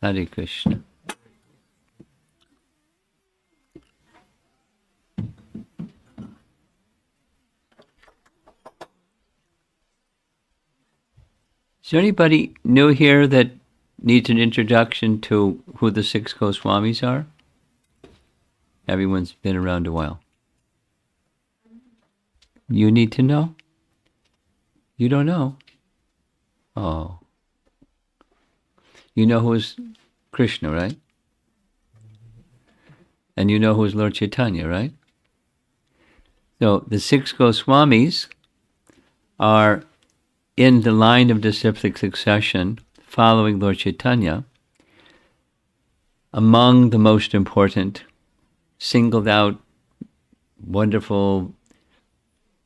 Hare Krishna. Is there anybody new here that needs an introduction to who the Six Goswamis are? Everyone's been around a while. You need to know? You don't know? Oh. You know who is Krishna, right? And you know who is Lord Chaitanya, right? So the Six Goswamis are in the line of disciplic succession following Lord Chaitanya, among the most important, singled out, wonderful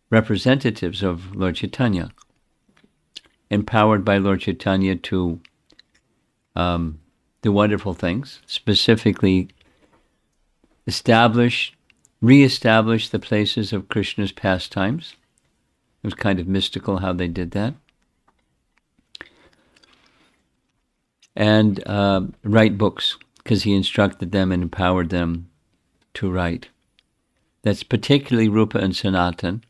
representatives of Lord Chaitanya, empowered by Lord Chaitanya to do wonderful things, specifically re-establish the places of Krishna's pastimes. It was kind of mystical how they did that. And write books, because he instructed them and empowered them to write. That's particularly Rupa and Sanatan.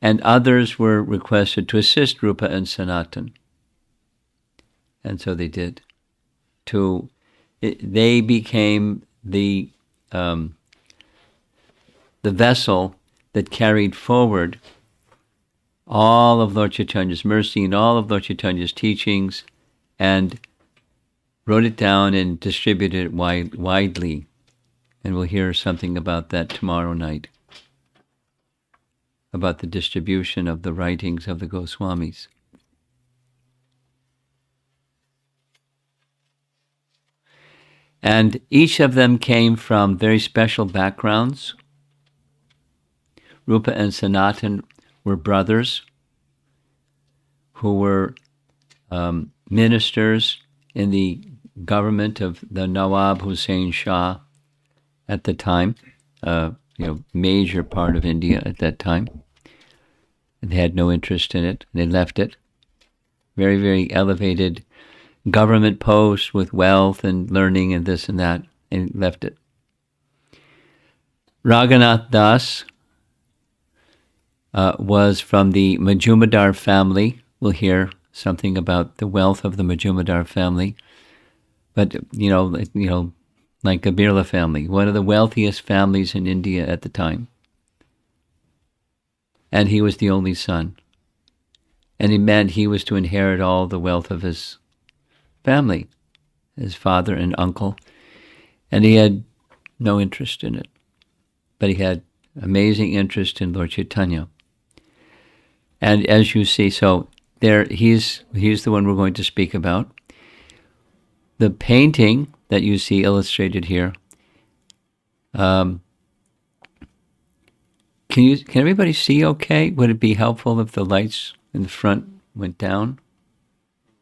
And others were requested to assist Rupa and Sanatan. And so they did. They became the vessel that carried forward all of Lord Chaitanya's mercy and all of Lord Chaitanya's teachings, and wrote it down and distributed it widely. And we'll hear something about that tomorrow night, about the distribution of the writings of the Goswamis. And each of them came from very special backgrounds. Rupa and Sanatan were brothers who were ministers in the government of the Nawab Hussain Shah at the time, major part of India at that time. And they had no interest in it. They left it. Very, very elevated government post with wealth and learning and this and that, and left it. Raghunath Das was from the Majumdar family. We'll hear something about the wealth of the Majumdar family. But, like the Birla family, one of the wealthiest families in India at the time. And he was the only son. And it meant he was to inherit all the wealth of his family, his father and uncle. And he had no interest in it. But he had amazing interest in Lord Chaitanya. And as you see, so there he's the one we're going to speak about. The painting that you see illustrated here, can everybody see okay? Would it be helpful if the lights in the front went down?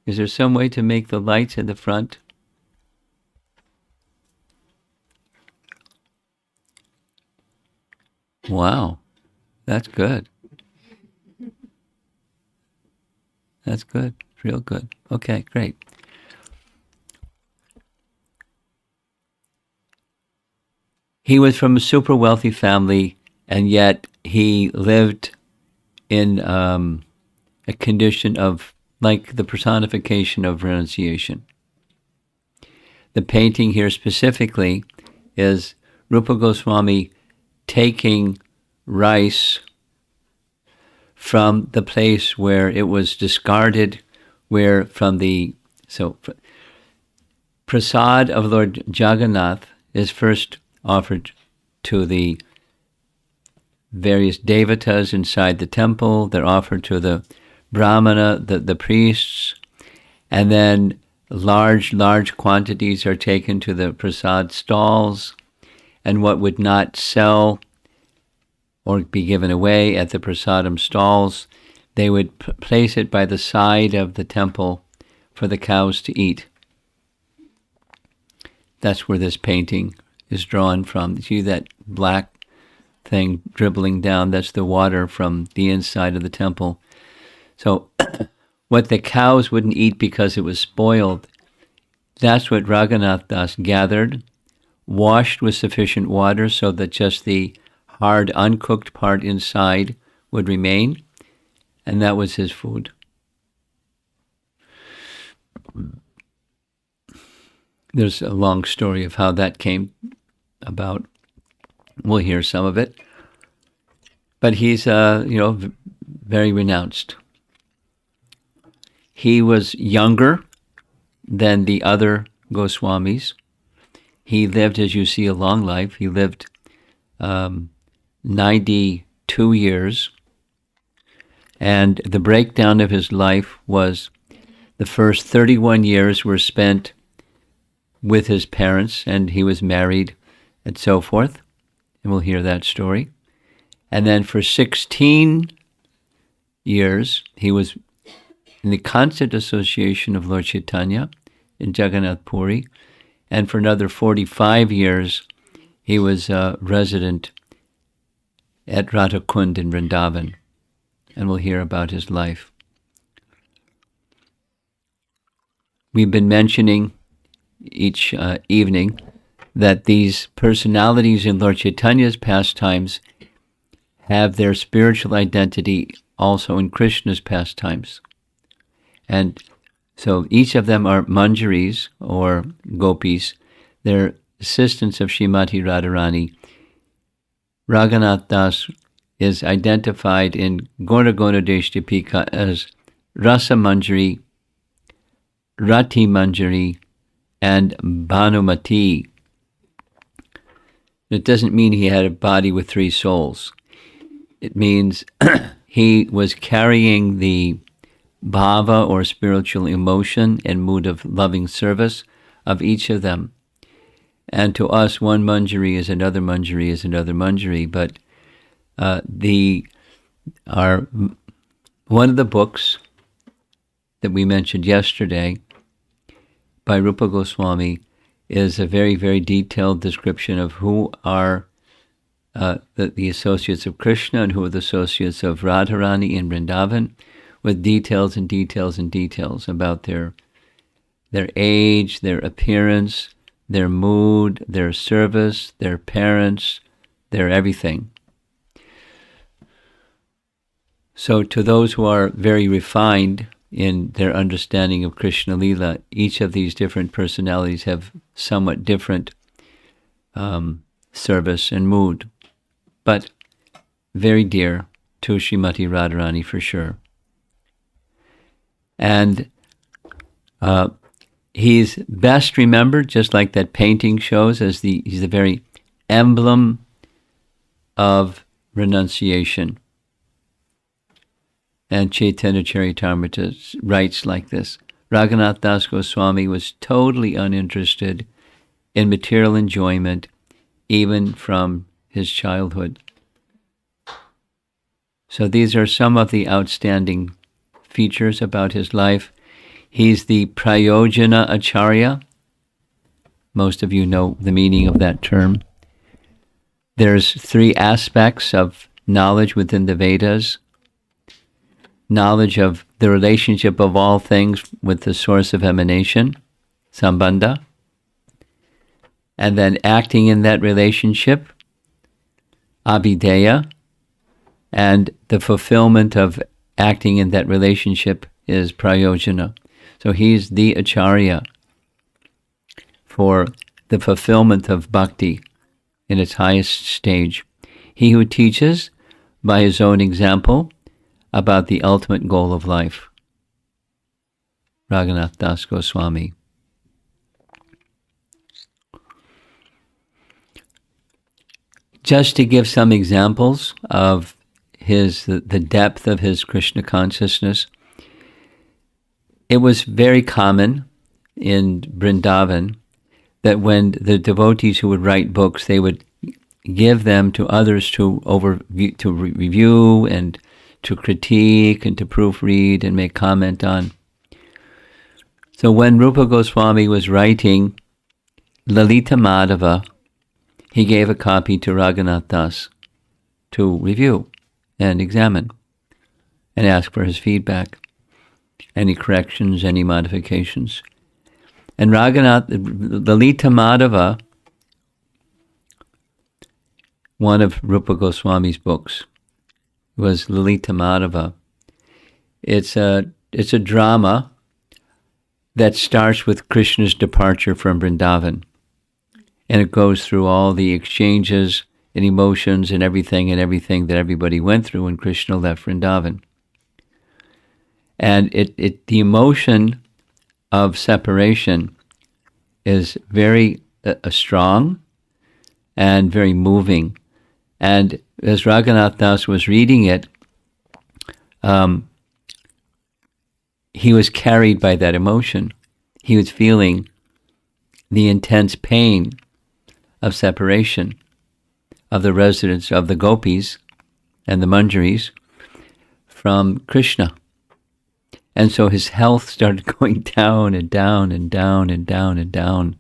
Is there some way to make the lights in the front? Wow, that's good. That's good, real good. Okay, great. He was from a super wealthy family, and yet he lived in a condition of, like, the personification of renunciation. The painting here specifically is Rupa Goswami taking rice from the place where it was discarded, where from the, so prasad of Lord Jagannath is first offered to the various devatas inside the temple. They're offered to the brahmana, the priests, and then large quantities are taken to the prasad stalls, and what would not sell or be given away at the prasadam stalls, they would place it by the side of the temple for the cows to eat. That's where this painting is drawn from. See that black thing dribbling down? That's the water from the inside of the temple. So what the cows wouldn't eat because it was spoiled, that's what Raghunath Das gathered, washed with sufficient water so that just the hard, uncooked part inside would remain, and that was his food. There's a long story of how that came about. We'll hear some of it. But he's, very renounced. He was younger than the other Goswamis. He lived, as you see, a long life. He lived 92 years. And the breakdown of his life was the first 31 years were spent with his parents, and he was married and so forth. And we'll hear that story. And then for 16 years, he was in the constant association of Lord Chaitanya in Jagannath Puri. And for another 45 years, he was a resident at Radhakund in Vrindavan. And we'll hear about his life. We've been mentioning each evening that these personalities in Lord Chaitanya's pastimes have their spiritual identity also in Krishna's pastimes. And so each of them are manjaris, or gopis. They're assistants of Srimati Radharani. Raghunath Das is identified in Gora Deshapika as Rasa Manjari, Rati Manjari, and Bhanumati. It doesn't mean he had a body with three souls. It means he was carrying the bhava, or spiritual emotion and mood of loving service of each of them. And to us, one manjari is another manjari is another manjari. But one of the books that we mentioned yesterday by Rupa Goswami is a very, very detailed description of who are the associates of Krishna and who are the associates of Radharani in Vrindavan, with details and details and details about their age, their appearance, their mood, their service, their parents, their everything. So to those who are very refined in their understanding of Krishna Lila, each of these different personalities have somewhat different service and mood, but very dear to Srimati Radharani for sure. And he's best remembered, just like that painting shows, as he's the very emblem of renunciation. And Chaitanya Charitamrita writes like this: Raghunath Das Goswami was totally uninterested in material enjoyment, even from his childhood. So these are some of the outstanding features about his life. He's the Priona Acharya. Most of you know the meaning of that term. There's three aspects of knowledge within the Vedas: knowledge of the relationship of all things with the source of emanation, sambandha, and then acting in that relationship, abhideya, and the fulfillment of acting in that relationship is prayojana. So he's the acharya for the fulfillment of bhakti in its highest stage. He who teaches by his own example about the ultimate goal of life. Raghunatha Dasa Goswami. Just to give some examples of the depth of his Krishna consciousness, it was very common in Vrindavan that when the devotees who would write books, they would give them to others to review and to critique and to proofread and make comment on. So when Rupa Goswami was writing Lilitha Madhava, he gave a copy to Raghunath Das to review and examine and ask for his feedback, any corrections, any modifications. And Lilitha Madhava, one of Rupa Goswami's books, was Lilitha Madhava. It's a drama that starts with Krishna's departure from Vrindavan. And it goes through all the exchanges and emotions and everything that everybody went through when Krishna left Vrindavan. And the emotion of separation is very strong and very moving. And as Raghunath Das was reading it, he was carried by that emotion. He was feeling the intense pain of separation of the residents of the gopis and the manjaris from Krishna. And so his health started going down and down and down and down and down.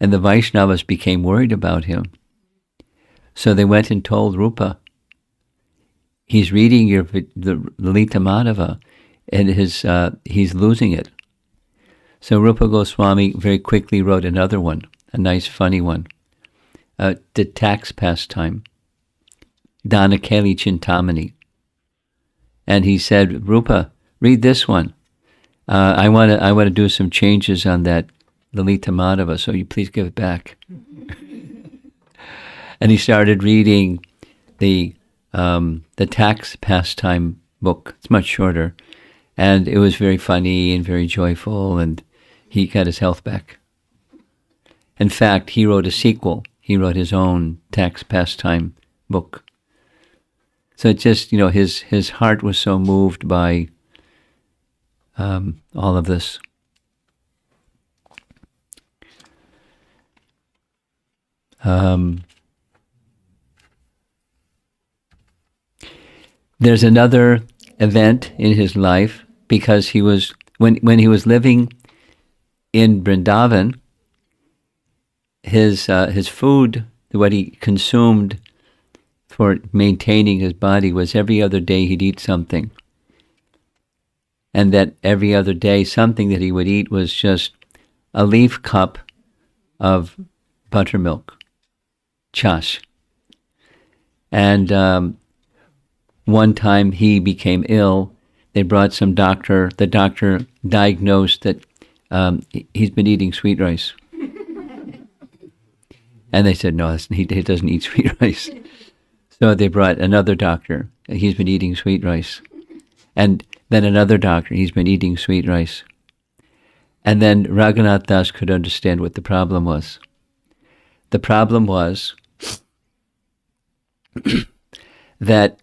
And the Vaishnavas became worried about him. So they went and told Rupa, he's reading the Lilitha Madhava, and he's losing it. So Rupa Goswami very quickly wrote another one, a nice funny one, the tax pastime, Danakeli Chintamani. And he said, Rupa, read this one. I want to do some changes on that Lilitha Madhava, so you please give it back. And he started reading the tax pastime book. It's much shorter. And it was very funny and very joyful, and he got his health back. In fact, he wrote a sequel. He wrote his own tax pastime book. So it just, his heart was so moved by all of this. There's another event in his life, because he was when he was living in Vrindavan, his food, what he consumed for maintaining his body, was every other day he'd eat something. And that every other day something that he would eat was just a leaf cup of buttermilk, chash. And one time he became ill. They brought some doctor. The doctor diagnosed that he's been eating sweet rice. And they said, no, he doesn't eat sweet rice. So they brought another doctor. He's been eating sweet rice. And then another doctor. He's been eating sweet rice. And then Raghunath Das could understand what the problem was. The problem was that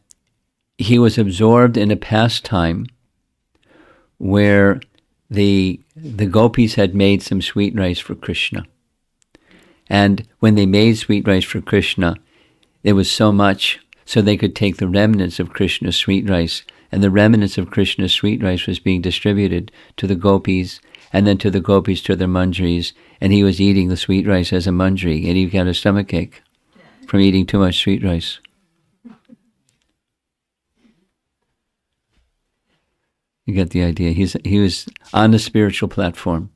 he was absorbed in a pastime where the gopis had made some sweet rice for Krishna. And when they made sweet rice for Krishna, there was so much, so they could take the remnants of Krishna's sweet rice, and the remnants of Krishna's sweet rice was being distributed to the gopis, and then to the gopis to their manjaris, and he was eating the sweet rice as a manjari, and he got a stomachache from eating too much sweet rice. You get the idea. He was on a spiritual platform.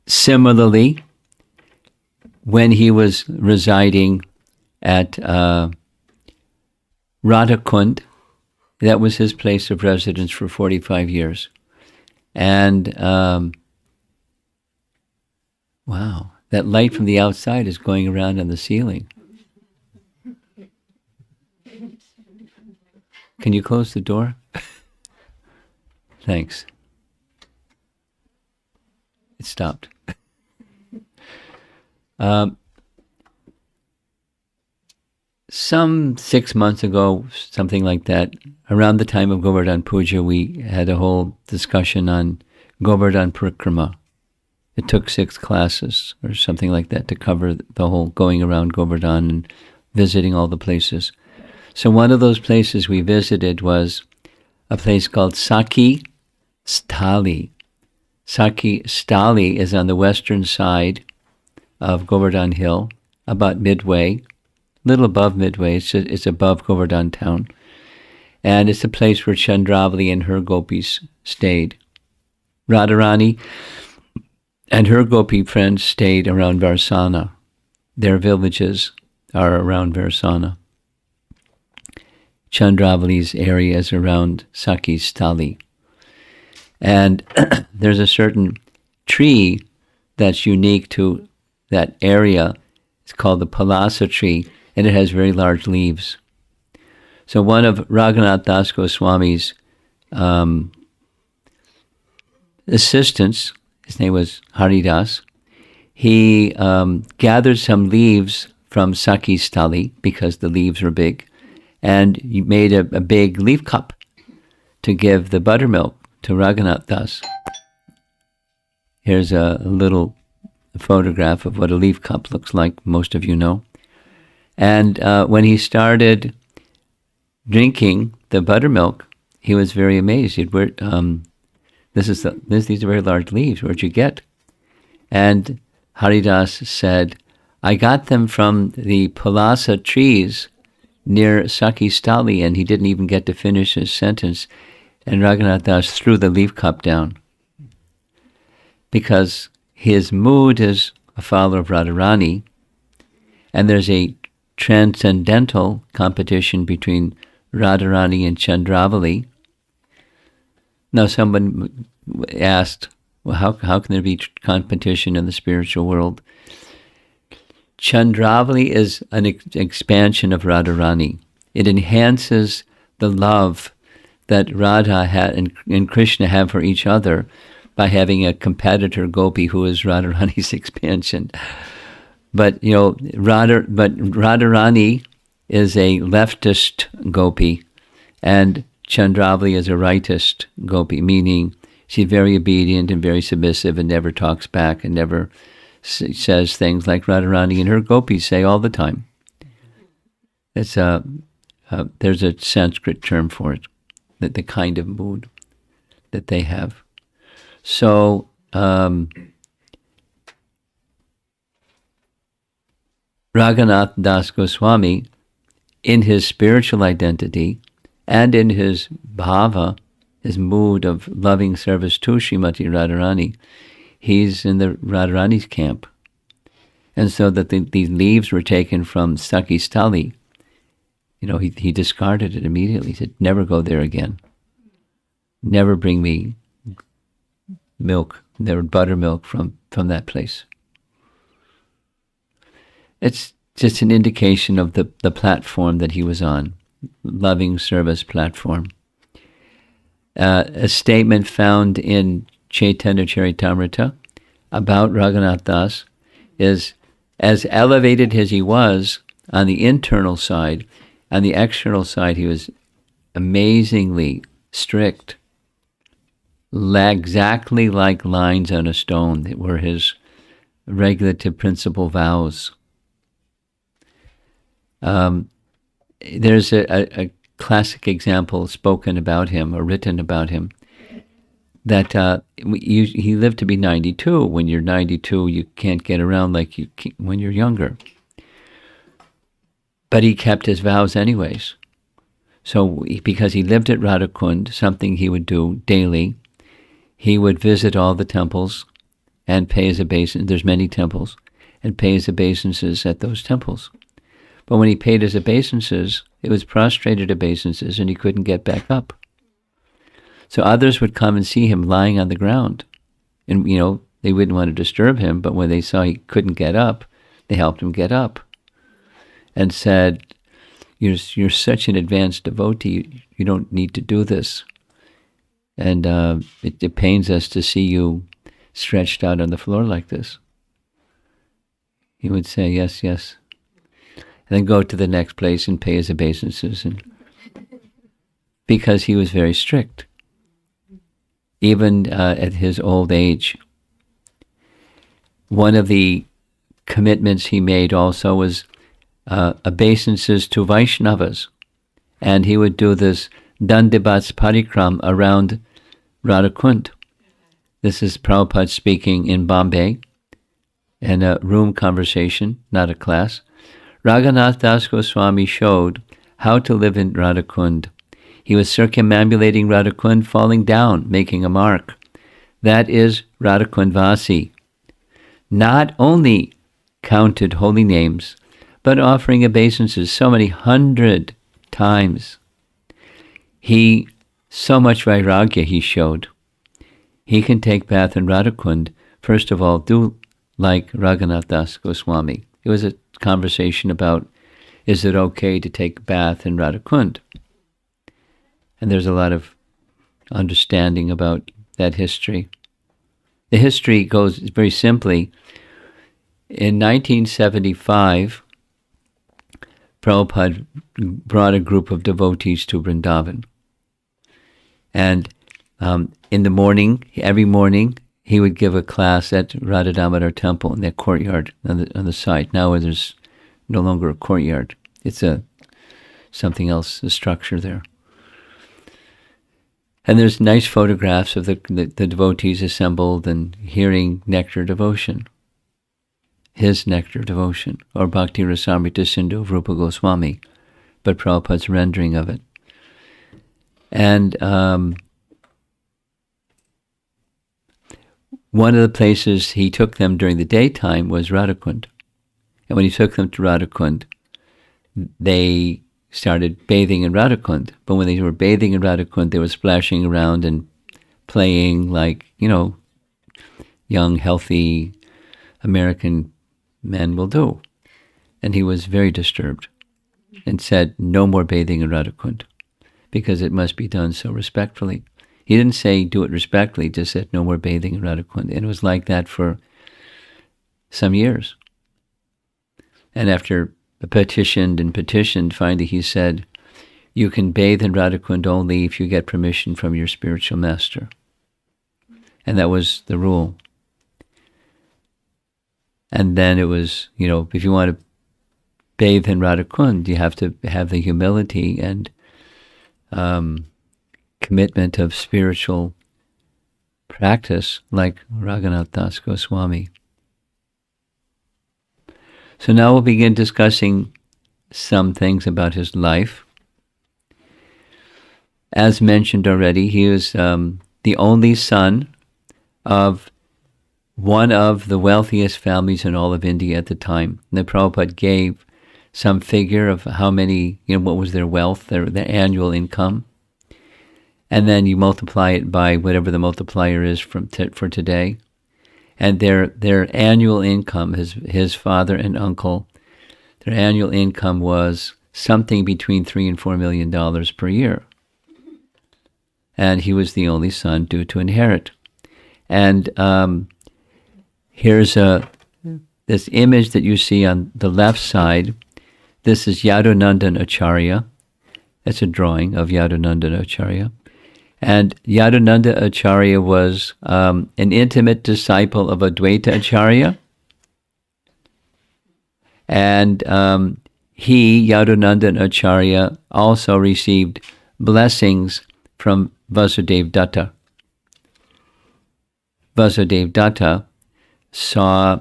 Similarly, when he was residing at Radhakund, that was his place of residence for 45 years. And wow, that light from the outside is going around on the ceiling. Can you close the door? Thanks. It stopped. Some 6 months ago, something like that, around the time of Govardhan Puja, we had a whole discussion on Govardhan Parikrama. It took 6 classes or something like that to cover the whole going around Govardhan and visiting all the places. So one of those places we visited was a place called Sakhi Sthali. Sakhi Sthali is on the western side of Govardhan Hill, about midway, little above midway. It's above Govardhan town. And it's the place where Chandravali and her gopis stayed. Radharani and her gopi friends stayed around Varsana. Their villages are around Varsana. Chandravali's area is around Sakhi Sthali. And there's a certain tree that's unique to that area. It's called the Palasa tree, and it has very large leaves. So one of Raghunath Dasa Goswami's assistants, his name was Haridas, he gathered some leaves from Sakhi Sthali because the leaves were big, and he made a big leaf cup to give the buttermilk to Raghunath Das. Here's a little photograph of what a leaf cup looks like, most of you know. And when he started drinking the buttermilk, he was very amazed. These are very large leaves. Where'd you get? And Haridas said, I got them from the Palasa trees near Sakhi Sthali, and he didn't even get to finish his sentence. And Raghunath Das threw the leaf cup down because his mood is a follower of Radharani, and there's a transcendental competition between Radharani and Chandravali. Now someone asked, well, how can there be competition in the spiritual world? Chandravali is an expansion of Radharani. It enhances the love that Radha and Krishna have for each other by having a competitor gopi who is Radharani's expansion. But Radharani is a leftist gopi, and Chandravali is a rightist gopi, meaning she's very obedient and very submissive and never talks back and never says things like Radharani and her gopis say all the time. It's there's a Sanskrit term for it, that the kind of mood that they have. So Raghunath Dasa Goswami, in his spiritual identity and in his bhava, his mood of loving service to Srimati Radharani, he's in the Radharani's camp. And so that these leaves were taken from Sakhi Sthali, he discarded it immediately. He said, never go there again. Never bring me milk, buttermilk from that place. It's just an indication of the platform that he was on, loving service platform. A statement found in Chaitanya Charitamrita about Raghunath Das is, as elevated as he was on the internal side, on the external side he was amazingly strict, exactly like lines on a stone that were his regulative principle vows. There's a classic example spoken about him or written about him, that he lived to be 92. When you're 92, you can't get around like you can when you're younger. But he kept his vows anyways. So because he lived at Radhakund, something he would do daily, he would visit all the temples and pay his obeisance. There's many temples, and pay his obeisances at those temples. But when he paid his obeisances, it was prostrated obeisances, and he couldn't get back up. So others would come and see him lying on the ground. And, they wouldn't want to disturb him, but when they saw he couldn't get up, they helped him get up and said, you're such an advanced devotee, you don't need to do this. And it pains us to see you stretched out on the floor like this. He would say, yes, yes. And then go to the next place and pay his obeisances. Because he was very strict, even at his old age. One of the commitments he made also was obeisances to Vaishnavas. And he would do this Dandibats Parikram around Radhakund. This is Prabhupada speaking in Bombay, in a room conversation, not a class. Raghunatha Dasa Goswami showed how to live in Radhakund. He was circumambulating Radhakund, falling down, making a mark. That is Radhakund Vasi. Not only counted holy names, but offering obeisances so many 100 times. So much vairagya he showed. He can take bath in Radhakund. First of all, do like Raghunatha Dasa Goswami. It was a conversation about, is it okay to take bath in Radhakund? And there's a lot of understanding about that history. The history goes very simply. In 1975, Prabhupada brought a group of devotees to Vrindavan. And in the morning, every morning, he would give a class at Radha Temple in that courtyard on the side. Now there's no longer a courtyard. It's something else, a structure there. And there's nice photographs of the devotees assembled and hearing nectar devotion. His nectar devotion, or Bhakti Rasamrita Sindhu of Rupa Goswami, but Prabhupada's rendering of it. And one of the places he took them during the daytime was Radhakund. And when he took them to Radhakund, they started bathing in Radhakund. But when they were bathing in Radhakund, they were splashing around and playing like, young, healthy American men will do. And he was very disturbed and said, no more bathing in Radhakund, because it must be done so respectfully. He didn't say do it respectfully, just said no more bathing in Radhakund. And it was like that for some years. And after petitioned, finally he said, you can bathe in Radhakund only if you get permission from your spiritual master. And that was the rule. And then it was, if you want to bathe in Radhakund, you have to have the humility and commitment of spiritual practice like Raghunatha Dasa Goswami. So now we'll begin discussing some things about his life. As mentioned already, he was the only son of one of the wealthiest families in all of India at the time. And the Prabhupada gave some figure of how many, what was their wealth, their annual income. And then you multiply it by whatever the multiplier is for today. And their annual income, his father and uncle, their annual income was something between $3 and $4 million per year. And he was the only son due to inherit. And here's this image that you see on the left side. This is Yadunandan Acharya. That's a drawing of Yadunandan Acharya. And Yadunandan Acharya was an intimate disciple of Advaita Acharya. And Yadunandan Acharya, also received blessings from Vasudev Datta. Vasudev Datta saw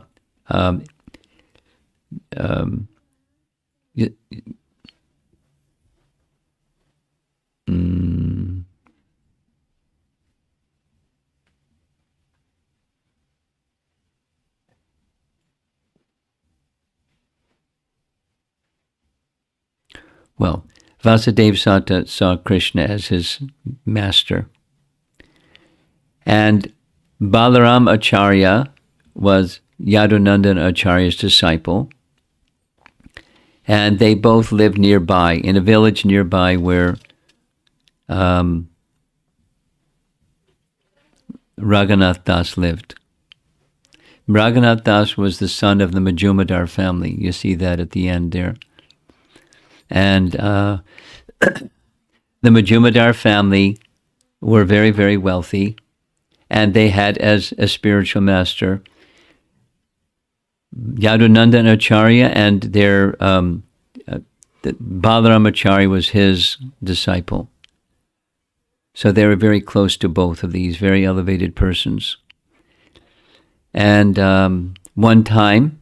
Vasudeva saw Krishna as his master. And Balaram Acharya was Yadunandan Acharya's disciple. And they both lived nearby, in a village nearby where Raghunath Das lived. Raghunath Das was the son of the Majumdar family. You see that at the end there. And the Majumdar family were very, very wealthy, and they had as a spiritual master Raghunatha Acharya, and their Balaram Acharya was his disciple. So they were very close to both of these very elevated persons. And one time,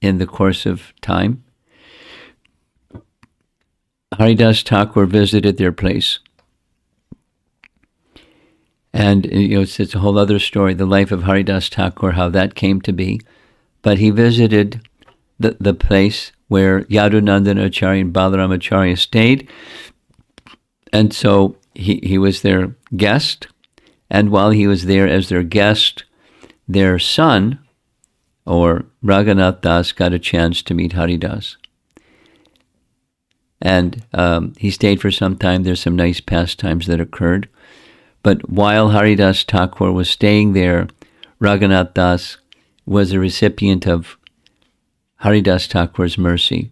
in the course of time, Haridas Thakur visited their place. And it's a whole other story, the life of Haridas Thakur, how that came to be. But he visited the place where Yadunandan Acharya and Balaram Acharya stayed. And so he was their guest. And while he was there as their guest, their son, or Raghunath Das, got a chance to meet Haridas. And he stayed for some time. There's some nice pastimes that occurred. But while Haridas Thakur was staying there, Raghunath Das was a recipient of Haridas Thakur's mercy.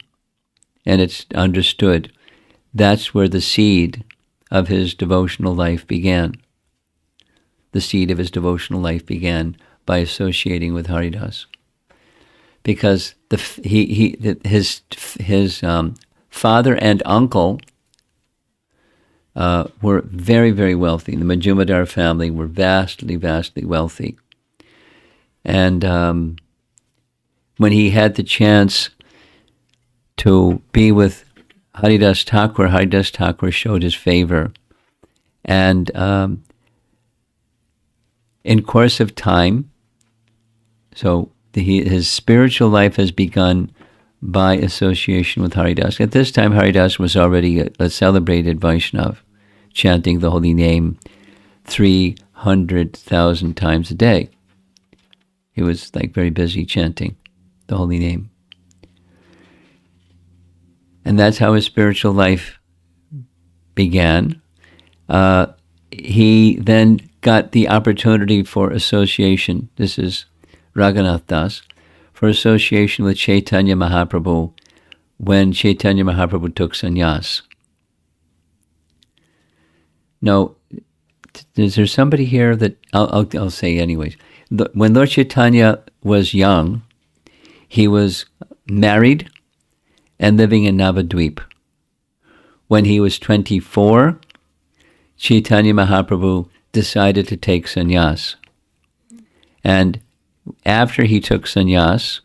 And it's understood that's where the seed of his devotional life began. The seed of his devotional life began by associating with Haridas. Because his father and uncle were very, very wealthy. The Majumdar family were vastly, vastly wealthy. And when he had the chance to be with Haridas Thakur showed his favor. And in course of time, so his spiritual life has begun by association with Haridas. At this time, Haridas was already a celebrated Vaishnav, chanting the holy name 300,000 times a day. He was very busy chanting the holy name. And that's how his spiritual life began. He then got the opportunity for association. This is Raghunath Das, for association with Chaitanya Mahaprabhu when Chaitanya Mahaprabhu took sannyas. Now, is there somebody here that, I'll say anyways. When Lord Chaitanya was young, he was married and living in Navadvip. When he was 24, Chaitanya Mahaprabhu decided to take sannyas. And after he took sannyas,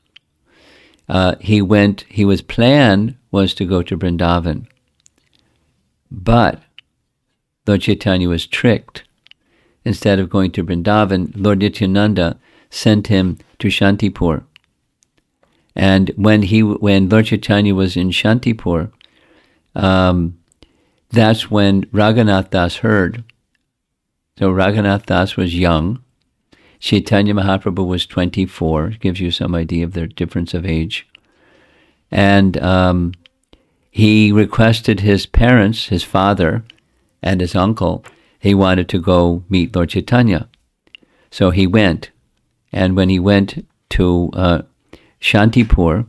his plan was to go to Vrindavan. But Lord Chaitanya was tricked. Instead of going to Vrindavan, Lord Nityananda sent him to Shantipur. And when Lord Chaitanya was in Shantipur, that's when Raghunath Das heard. So Raghunath Das was young. Chaitanya Mahaprabhu was 24. Gives you some idea of their difference of age. And he requested his parents, his father and his uncle, he wanted to go meet Lord Chaitanya. So he went. And when he went to Shantipur,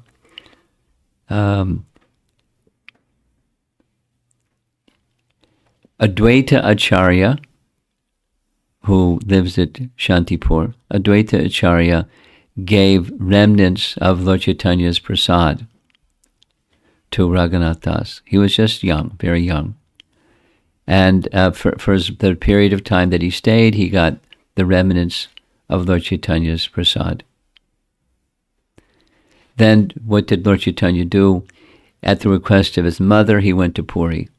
Advaita Acharya, who lives at Shantipur, Advaita Acharya gave remnants of Lord Chaitanya's prasad to Raghunath Das. He was just young, very young. And for the period of time that he stayed, he got the remnants of Lord Chaitanya's prasad. Then what did Lord Chaitanya do? At the request of his mother, he went to Puri.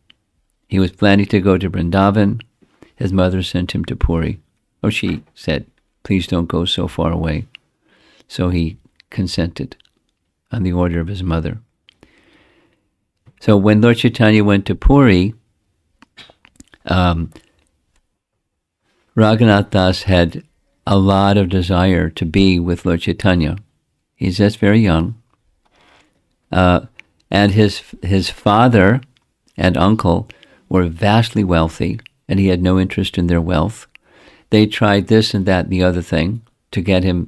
He was planning to go to Vrindavan. His mother sent him to Puri. She said, please don't go so far away. So he consented on the order of his mother. So when Lord Chaitanya went to Puri, Raghunath Das had a lot of desire to be with Lord Chaitanya. He's just very young. And his father and uncle were vastly wealthy, and he had no interest in their wealth. They tried this and that and the other thing to get him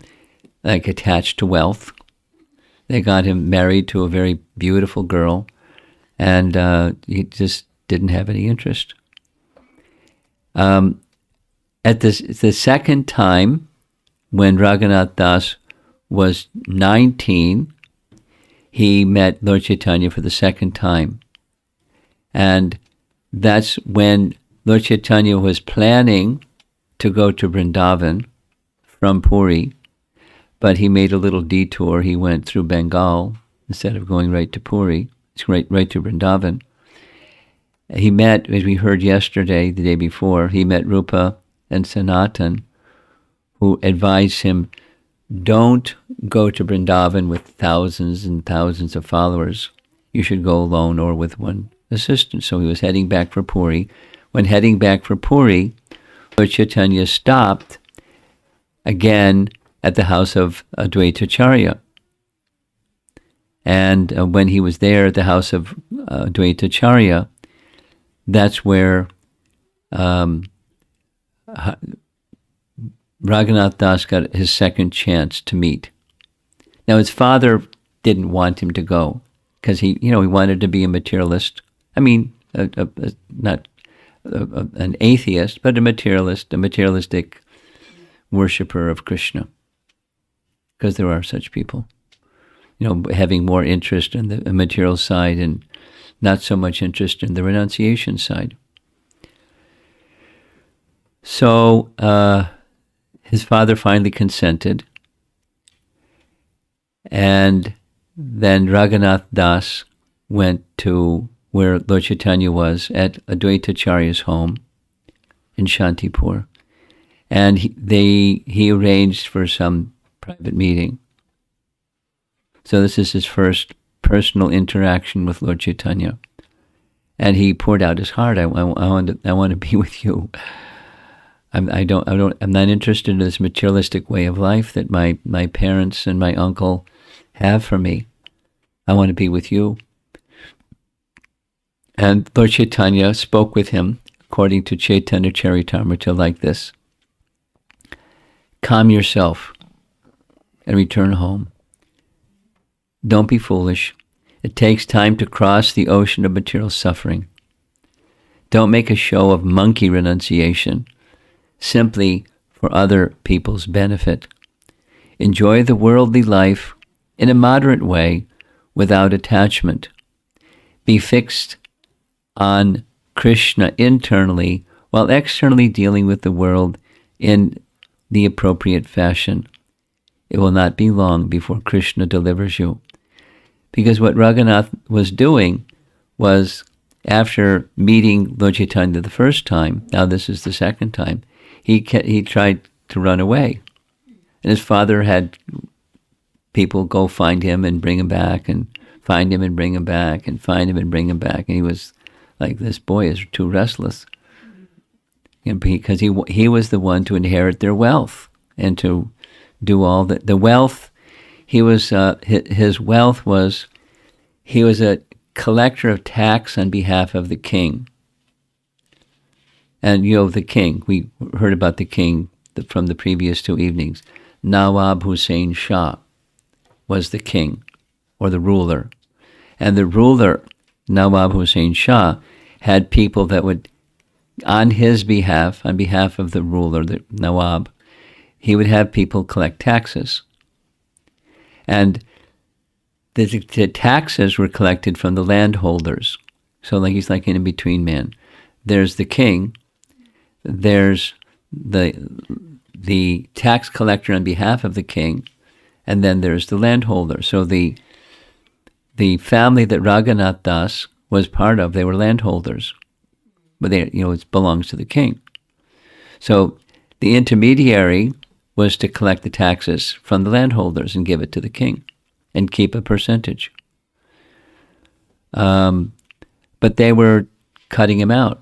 attached to wealth. They got him married to a very beautiful girl, and he just didn't have any interest. At the second time, when Raghunath Das was 19, he met Lord Chaitanya for the second time. And that's when Lord Chaitanya was planning to go to Vrindavan from Puri, but he made a little detour. He went through Bengal instead of going right to Puri, right to Vrindavan. He met, as we heard yesterday, the day before, he met Rupa and Sanatan, who advised him, don't go to Vrindavan with thousands and thousands of followers. You should go alone or with one assistant. So he was heading back for Puri. When heading back for Puri, Lord Chaitanya stopped again at the house of Advaita Acharya. And when he was there at the house of Advaita Acharya, that's where Raghunath Das got his second chance to meet. Now his father didn't want him to go because he wanted to be a materialist. I mean, not an atheist, but a materialistic worshipper of Krishna. Because there are such people, having more interest in the material side and not so much interest in the renunciation side. So his father finally consented, and then Raghunath Das went to where Lord Chaitanya was at Advaita Acharya's home in Shantipur, and he arranged for some private meeting. So this is his first personal interaction with Lord Chaitanya, and he poured out his heart. I want to be with you. I'm not interested in this materialistic way of life that my parents and my uncle have for me. I want to be with you. And Lord Chaitanya spoke with him, according to Chaitanya Charitamrita, like this: calm yourself and return home. Don't be foolish. It takes time to cross the ocean of material suffering. Don't make a show of monkey renunciation simply for other people's benefit. Enjoy the worldly life in a moderate way without attachment. Be fixed on Krishna internally while externally dealing with the world in the appropriate fashion. It will not be long before Krishna delivers you. Because what Raghunath was doing was, after meeting Lord Chaitanya the first time, now this is the second time, he tried to run away. And his father had people go find him and bring him back, and find him and bring him back, and find him and bring him back. And he was like, this boy is too restless. And because he was the one to inherit their wealth and to do all the wealth. He was his wealth was, he was a collector of tax on behalf of the king. And the king, we heard about the king from the previous two evenings. Nawab Hussain Shah was the king, or the ruler. And the ruler, Nawab Hussain Shah, had people that would, on his behalf, on behalf of the ruler, the Nawab, he would have people collect taxes. And the taxes were collected from the landholders. So he's like an in-between man. There's the king, there's the tax collector on behalf of the king, and then there's the landholder. So the family that Raghunath Das was part of, they were landholders, but it belongs to the king. So the intermediary was to collect the taxes from the landholders and give it to the king and keep a percentage. But they were cutting him out.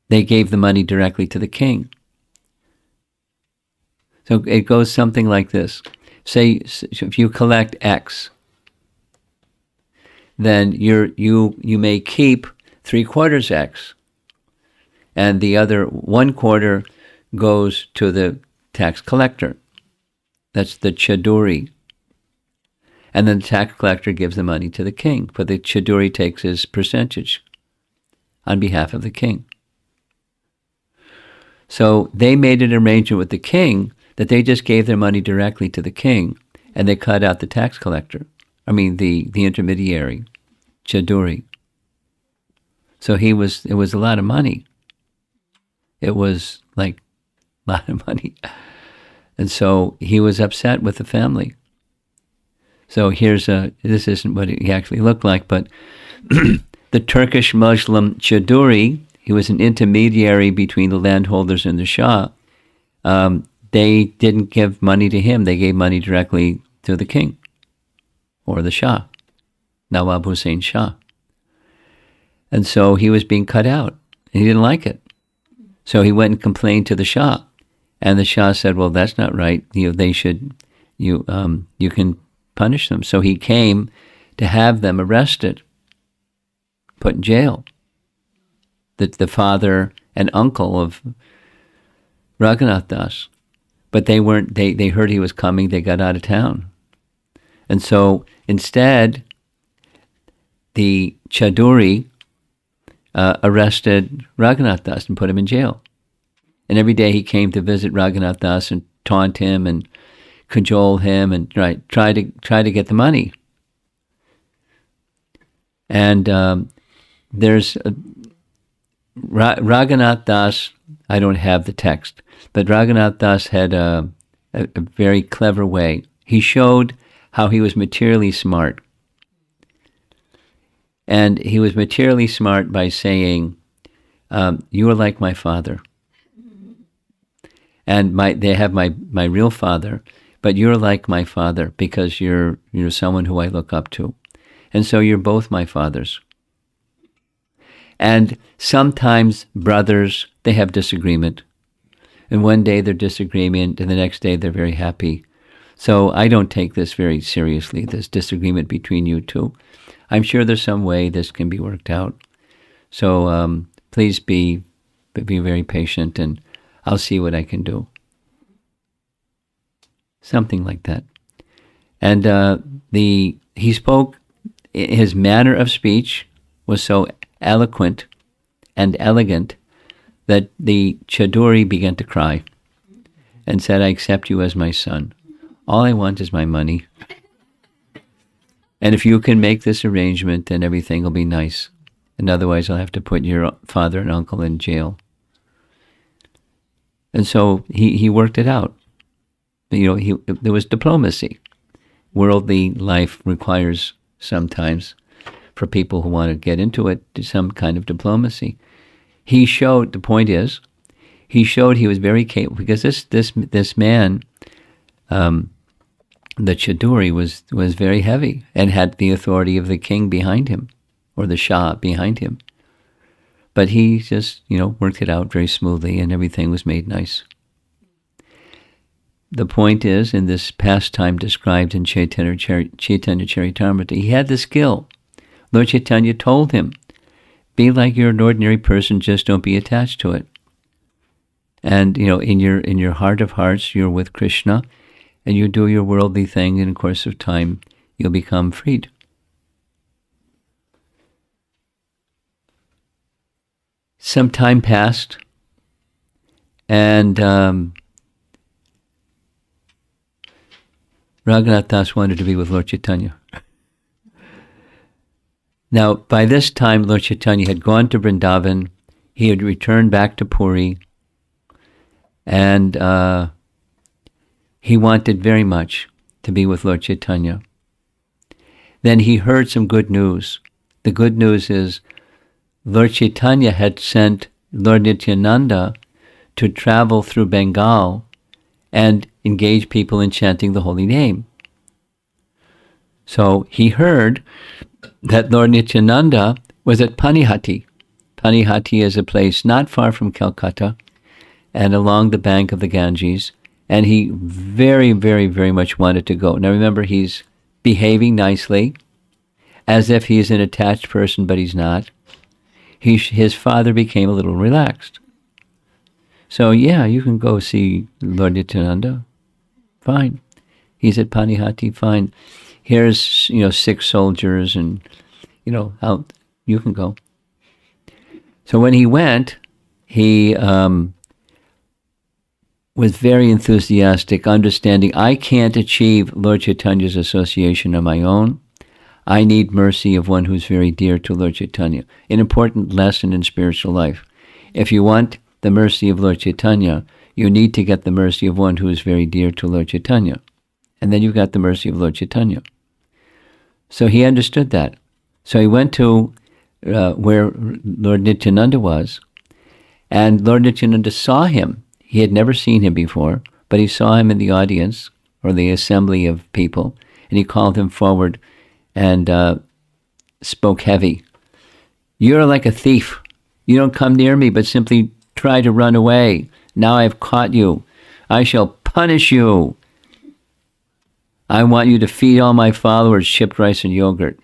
They gave the money directly to the king. So it goes something like this. Say, if you collect X, then you may keep 3/4 X, and the other 1/4 goes to the tax collector. That's the chaduri. And then the tax collector gives the money to the king, but the chaduri takes his percentage on behalf of the king. So they made an arrangement with the king that they just gave their money directly to the king, and they cut out the tax collector. I mean, the intermediary, chaduri. So it was a lot of money. It was like a lot of money. And so he was upset with the family. So this isn't what he actually looked like, but the Turkish Muslim chaduri, he was an intermediary between the landholders and the Shah. They didn't give money to him. They gave money directly to the king or the Shah, Nawab Hussain Shah. And so he was being cut out, and he didn't like it. So he went and complained to the Shah, and the Shah said, "Well, that's not right. You can punish them." So he came to have them arrested, put in jail. The father and uncle of Raghunath Das, but they weren't. They heard he was coming. They got out of town, and so instead, the chaduri arrested Raghunath Das and put him in jail. And every day he came to visit Raghunath Das and taunt him and cajole him and try to get the money. And there's Raghunath Das. I don't have the text, but Raghunath Das had a very clever way. He showed how he was materially smart. And he was materially smart by saying, "You are like my father, and they have my real father, but you're like my father because you're someone who I look up to, and so you're both my fathers." And sometimes brothers, they have disagreement, and one day they're disagreement, and the next day they're very happy. So I don't take this very seriously, this disagreement between you two. I'm sure there's some way this can be worked out. So please be very patient, and I'll see what I can do. Something like that. And he spoke. His manner of speech was so eloquent and elegant that the chaduri began to cry and said, "I accept you as my son. All I want is my money. And if you can make this arrangement, then everything will be nice. And otherwise, I'll have to put your father and uncle in jail." And so he worked it out. There was diplomacy. Worldly life requires sometimes, for people who want to get into it, some kind of diplomacy. He showed. The point is, he showed he was very capable, because this man, the chaduri, was very heavy and had the authority of the king behind him, or the Shah behind him. But he just, worked it out very smoothly, and everything was made nice. The point is, in this pastime described in Chaitanya Charitamrita, he had the skill. Lord Chaitanya told him, "Be like you're an ordinary person, just don't be attached to it." And in your heart of hearts, you're with Krishna, and you do your worldly thing, and in the course of time, you'll become freed. Some time passed, and Raghunath Das wanted to be with Lord Chaitanya. Now, by this time, Lord Chaitanya had gone to Vrindavan. He had returned back to Puri, and he wanted very much to be with Lord Chaitanya. Then he heard some good news. The good news is Lord Chaitanya had sent Lord Nityananda to travel through Bengal and engage people in chanting the holy name. So he heard that Lord Nityananda was at Panihati. Panihati is a place not far from Calcutta and along the bank of the Ganges, and he very, very, very much wanted to go. Now remember, he's behaving nicely, as if he's an attached person, but he's not. His father became a little relaxed. So yeah, you can go see Lord Nityananda. Fine. He's at Panihati. Fine. Here's 6 soldiers, and out. You can go. So when he went, he was very enthusiastic, understanding I can't achieve Lord Chaitanya's association on my own. I need mercy of one who's very dear to Lord Chaitanya. An important lesson in spiritual life. If you want the mercy of Lord Chaitanya, you need to get the mercy of one who is very dear to Lord Chaitanya. And then you've got the mercy of Lord Chaitanya. So he understood that. So he went to where Lord Nityananda was, and Lord Nityananda saw him. He had never seen him before, but he saw him in the audience, or the assembly of people, and he called him forward and spoke heavy. You're like a thief. You don't come near me, but simply try to run away. Now I've caught you. I shall punish you. I want you to feed all my followers chipped rice and yogurt,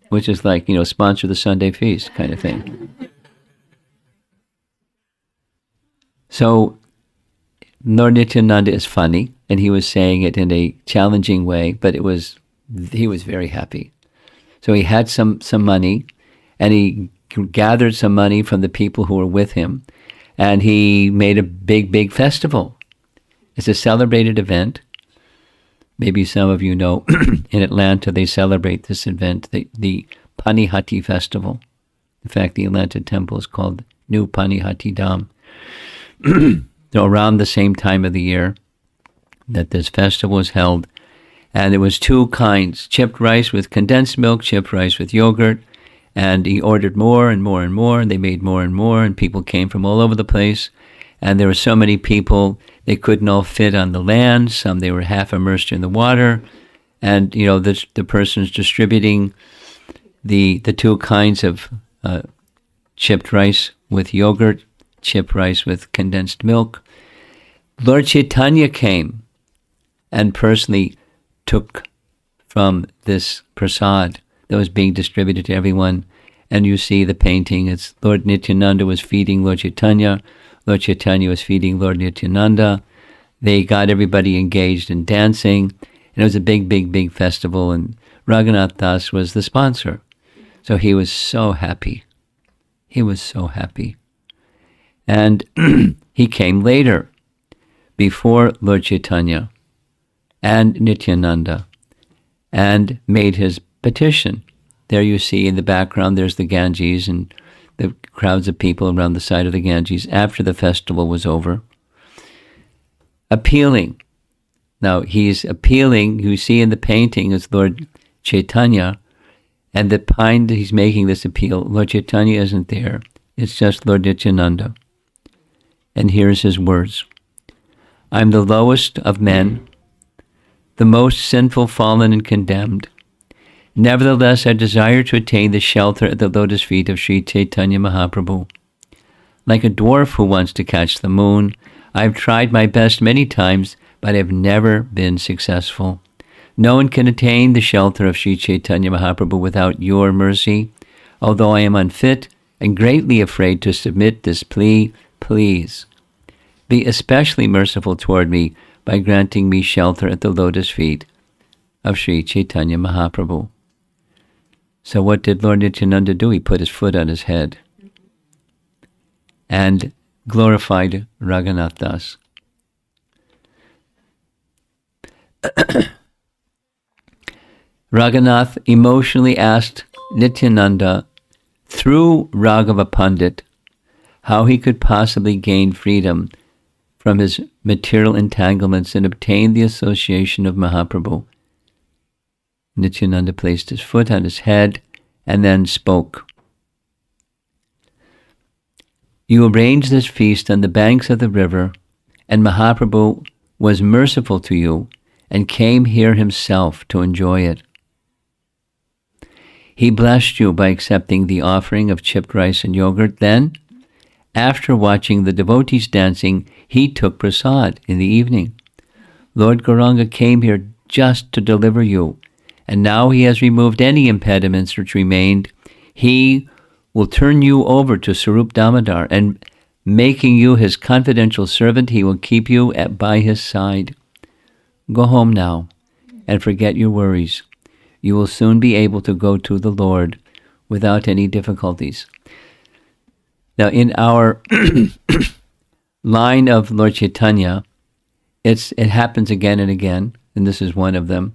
which is like, sponsor the Sunday feast kind of thing. So Lord Nityananda is funny, and he was saying it in a challenging way, but he was very happy. So he had some money, and he gathered some money from the people who were with him, and he made a big festival. It's a celebrated event. Maybe some of you know, in Atlanta they celebrate this event, the Panihati Festival. In fact, the Atlanta Temple is called New Panihati Dham. So around the same time of the year that this festival was held, and it was 2 kinds, chipped rice with condensed milk, chipped rice with yogurt, and he ordered more and more and more, and they made more and more, and people came from all over the place, and there were so many people, they couldn't all fit on the land. Some, they were half immersed in the water, and the person's distributing the 2 kinds of chipped rice with yogurt, chipped rice with condensed milk. Lord Chaitanya came and personally took from this prasad that was being distributed to everyone. And you see the painting, it's Lord Nityananda was feeding Lord Chaitanya was feeding Lord Nityananda. They got everybody engaged in dancing, and it was a big festival, and Raghunath Das was the sponsor. So he was so happy. And he came later, before Lord Chaitanya and Nityananda, and made his petition. There you see in the background, there's the Ganges and the crowds of people around the side of the Ganges after the festival was over, appealing. Now he's appealing, you see in the painting, is Lord Chaitanya, and the pine that he's making this appeal, Lord Chaitanya isn't there. It's just Lord Nityananda. And here's his words. I'm the lowest of men, the most sinful, fallen, and condemned. Nevertheless, I desire to attain the shelter at the lotus feet of Sri Chaitanya Mahaprabhu. Like a dwarf who wants to catch the moon, I have tried my best many times, but I have never been successful. No one can attain the shelter of Sri Chaitanya Mahaprabhu without your mercy. Although I am unfit and greatly afraid to submit this plea, please be especially merciful toward me by granting me shelter at the lotus feet of Sri Chaitanya Mahaprabhu. So what did Lord Nityananda do? He put his foot on his head and glorified Raghunath Das. Raghunath emotionally asked Nityananda through Raghava Pandit how he could possibly gain freedom from his material entanglements and obtain the association of Mahaprabhu. Nityananda placed his foot on his head and then spoke. You arranged this feast on the banks of the river, and Mahaprabhu was merciful to you and came here himself to enjoy it. He blessed you by accepting the offering of chipped rice and yogurt. Then, after watching the devotees dancing, he took prasad in the evening. Lord Gauranga came here just to deliver you And now he has removed any impediments which remained. He will turn you over to Sarup Damodar, and making you his confidential servant, he will keep you by his side. Go home now and forget your worries. You will soon be able to go to the Lord without any difficulties. Now, in our line of Lord Chaitanya, it happens again and again, and this is one of them,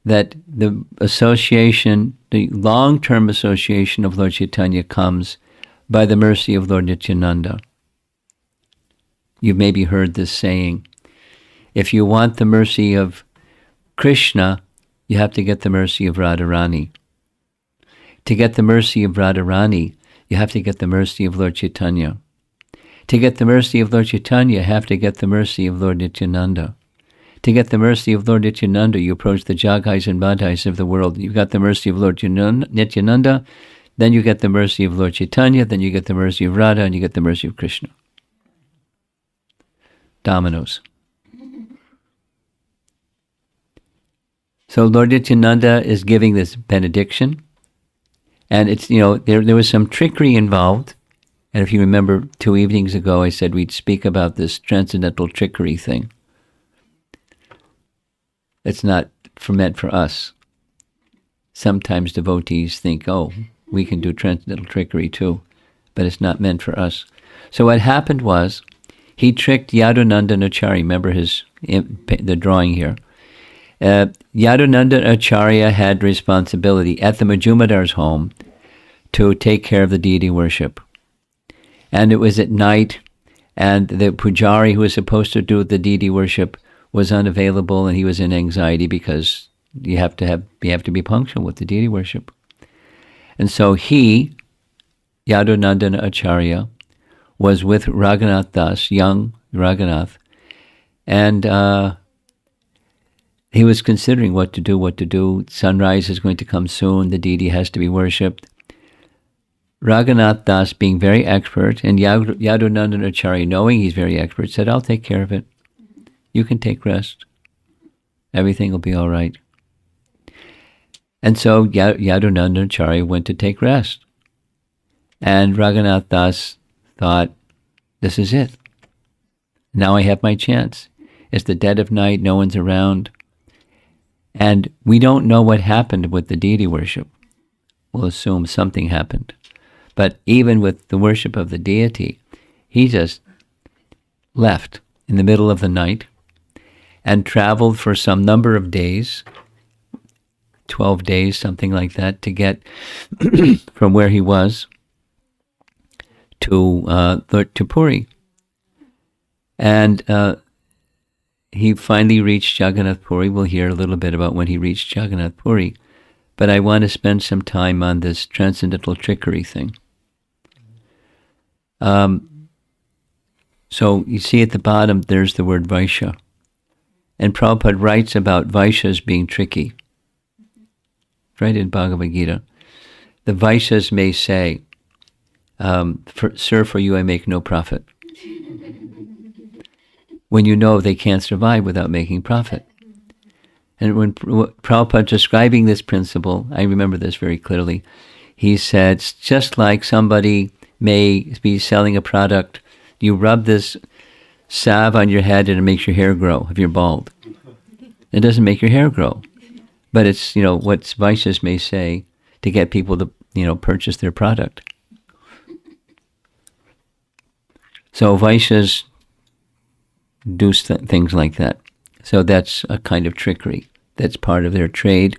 that the association, the long-term association of Lord Chaitanya comes by the mercy of Lord Nityananda. You've maybe heard this saying, if you want the mercy of Krishna, you have to get the mercy of Radharani. To get the mercy of Radharani, you have to get the mercy of Lord Chaitanya. To get the mercy of Lord Chaitanya, you have to get the mercy of Lord Nityananda. To get the mercy of Lord Nityananda, you approach the Jaghais and Madhais of the world. You've got the mercy of Lord Nityananda, then you get the mercy of Lord Chaitanya, then you get the mercy of Radha, and you get the mercy of Krishna. Dominoes. So Lord Nityananda is giving this benediction, and it's, there was some trickery involved. And if you remember 2 evenings ago, I said we'd speak about this transcendental trickery thing. It's not meant for us. Sometimes devotees think, oh, we can do transcendental trickery too, but it's not meant for us. So what happened was, he tricked Yadunandan Acharya. Remember the drawing here. Yadunandan Acharya had responsibility at the Majumadar's home to take care of the deity worship. And it was at night, and the pujari who was supposed to do the deity worship was unavailable, and he was in anxiety because you have to be punctual with the deity worship. And so he, Yadunandan Acharya, was with Raghunath Das, young Raghunath, and he was considering what to do. Sunrise is going to come soon, the deity has to be worshipped. Raghunath Das, being very expert, and Yadunandan Acharya, knowing he's very expert, said, I'll take care of it. You can take rest. Everything will be all right. And so Yadunandan Acharya went to take rest. And Raghunath Das thought, this is it. Now I have my chance. It's the dead of night, no one's around. And we don't know what happened with the deity worship. We'll assume something happened. But even with the worship of the deity, he just left in the middle of the night and traveled for some number of days, 12 days, something like that, to get from where he was to Puri. And he finally reached Jagannath Puri. We'll hear a little bit about when he reached Jagannath Puri. But I want to spend some time on this transcendental trickery thing. So you see at the bottom, there's the word Vaishya. And Prabhupada writes about Vaishyas being tricky. Right in Bhagavad Gita. The Vaishyas may say, Sir, for you I make no profit. When you know they can't survive without making profit. And when Prabhupada describing this principle, I remember this very clearly, he said, it's just like somebody may be selling a product, you rub this salve on your head and it makes your hair grow if you're bald. It doesn't make your hair grow. But it's, what Vaishyas may say to get people to, purchase their product. So Vaishyas do things like that. So that's a kind of trickery. That's part of their trade.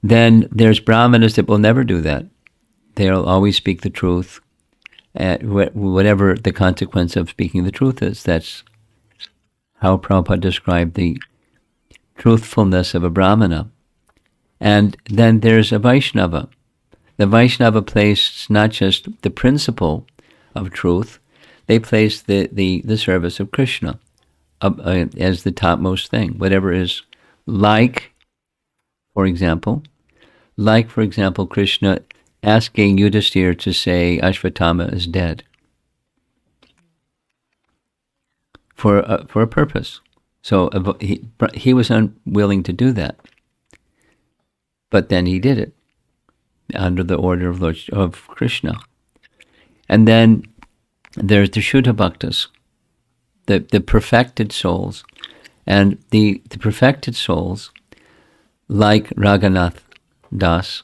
Then there's Brahmanas that will never do that. They'll always speak the truth, whatever the consequence of speaking the truth is. That's how Prabhupada described the truthfulness of a Brahmana. And then there's a Vaishnava. The Vaishnava places not just the principle of truth, they place the service of Krishna as the topmost thing. Whatever is like, for example, Krishna asking Yudhisthira to say Ashvatthama is dead for a purpose. So he was unwilling to do that. But then he did it under the order of Krishna. And then there's the Shuddha Bhaktas, the perfected souls. And the perfected souls, like Raghunath Das,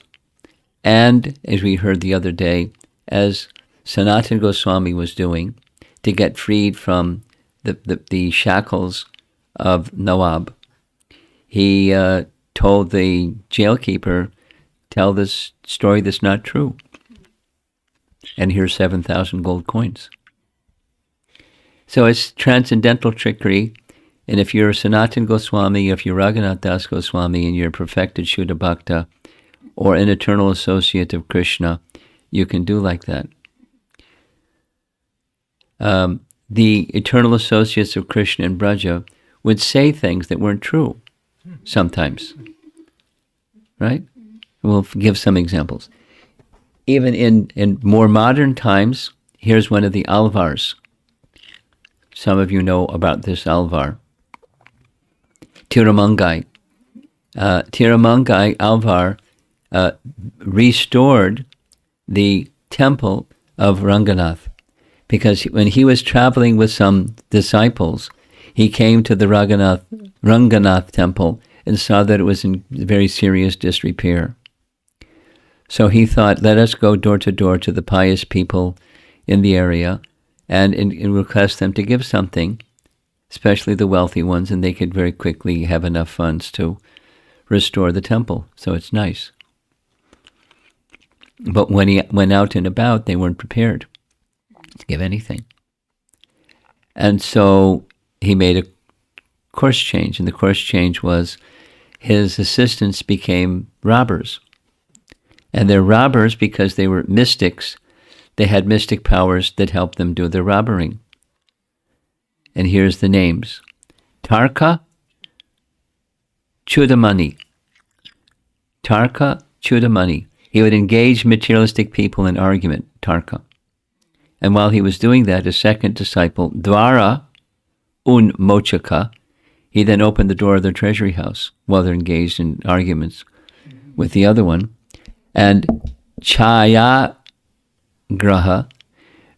and as we heard the other day, as Sanatana Goswami was doing to get freed from the shackles of Nawab, he told the jailkeeper, tell this story that's not true. And here's 7,000 gold coins. So it's transcendental trickery. And if you're a Sanatana Goswami, if you're Raghunath Dasa Goswami, and you're a perfected Shuddha Bhakta, or an eternal associate of Krishna, you can do like that. The eternal associates of Krishna in Braja would say things that weren't true sometimes. Right? We'll give some examples. Even in more modern times, here's one of the Alvars. Some of you know about this Alvar. Tirumangai. Tirumangai Alvar restored the temple of Ranganath, because when he was traveling with some disciples, he came to the Ranganath Temple and saw that it was in very serious disrepair. So he thought, let us go door to door to the pious people in the area and request them to give something, especially the wealthy ones, and they could very quickly have enough funds to restore the temple. So it's nice. But when he went out and about, they weren't prepared to give anything. And so he made a course change, and the course change was his assistants became robbers. And they're robbers because they were mystics. They had mystic powers that helped them do their robbering. And here's the names. Tarka Chudamani. Tarka Chudamani. He would engage materialistic people in argument, Tarka. And while he was doing that, his second disciple, Dwara Un Mochaka, he then opened the door of their treasury house while they're engaged in arguments with the other one. And Chaya Graha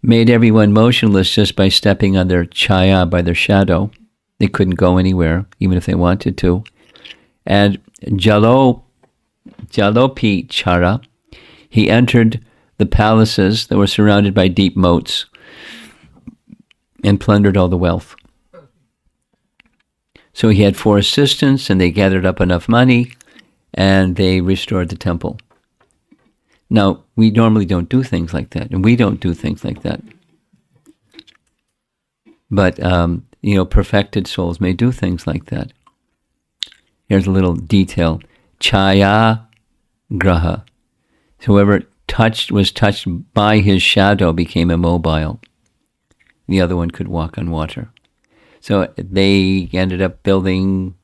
made everyone motionless just by stepping on their chaya, by their shadow. They couldn't go anywhere, even if they wanted to. And Jalopi Chara, he entered the palaces that were surrounded by deep moats and plundered all the wealth. So he had 4 assistants, and they gathered up enough money, and they restored the temple. Now, we normally don't do things like that, and we don't do things like that. But, perfected souls may do things like that. Here's a little detail. Chaya Graha. Whoever was touched by his shadow became immobile. The other one could walk on water. So they ended up building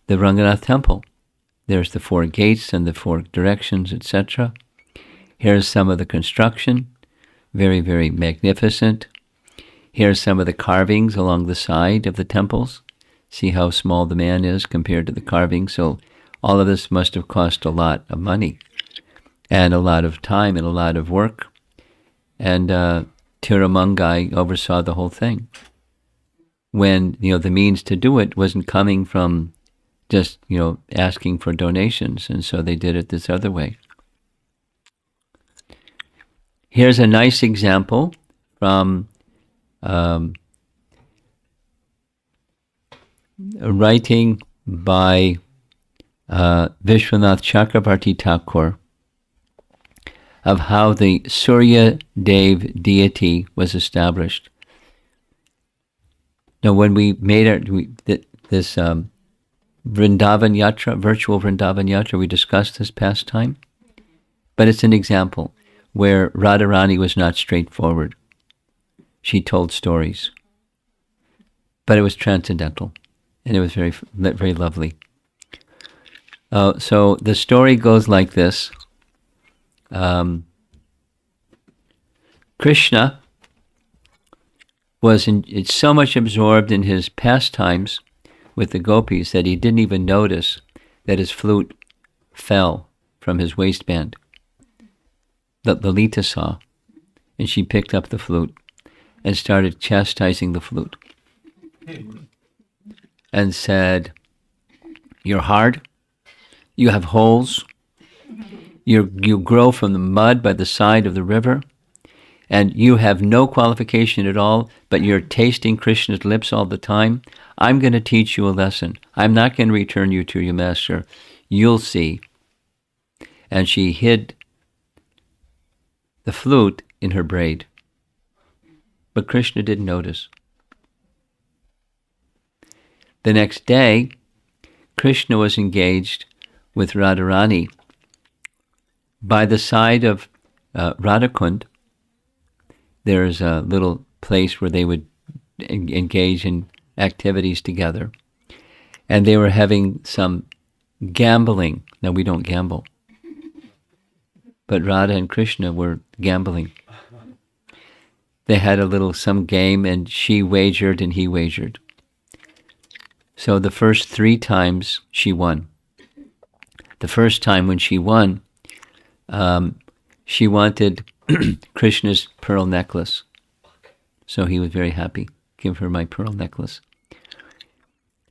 the Ranganath Temple. There's the 4 gates and the 4 directions, etc. Here's some of the construction. Very, very magnificent. Here's some of the carvings along the side of the temples. See how small the man is compared to the carving. So all of this must have cost a lot of money and a lot of time and a lot of work. And Tirumangai oversaw the whole thing. When, the means to do it wasn't coming from just, asking for donations. And so they did it this other way. Here's a nice example from a writing by Vishwanath Chakravarti Thakur of how the Surya Dev deity was established. Now, when we made this Vrindavan Yatra, virtual Vrindavan Yatra, we discussed this past time. But it's an example where Radharani was not straightforward. She told stories. But it was transcendental. And it was very, very lovely. So the story goes like this. Krishna was so much absorbed in his pastimes with the gopis that he didn't even notice that his flute fell from his waistband. That Lilitha saw, and she picked up the flute and started chastising the flute and said, "You're hard, you have holes, you grow from the mud by the side of the river, and you have no qualification at all, but you're tasting Krishna's lips all the time. I'm going to teach you a lesson. I'm not going to return you to your master. You'll see." And she hid the flute in her braid. But Krishna didn't notice. The next day, Krishna was engaged with Radharani by the side of Radhakund. There's a little place where they would engage in activities together. And they were having some gambling. Now, we don't gamble. But Radha and Krishna were gambling. They had some game, and she wagered and he wagered. So the first 3 times she won. The first time when she won, she wanted Krishna's pearl necklace. So he was very happy. "Give her my pearl necklace."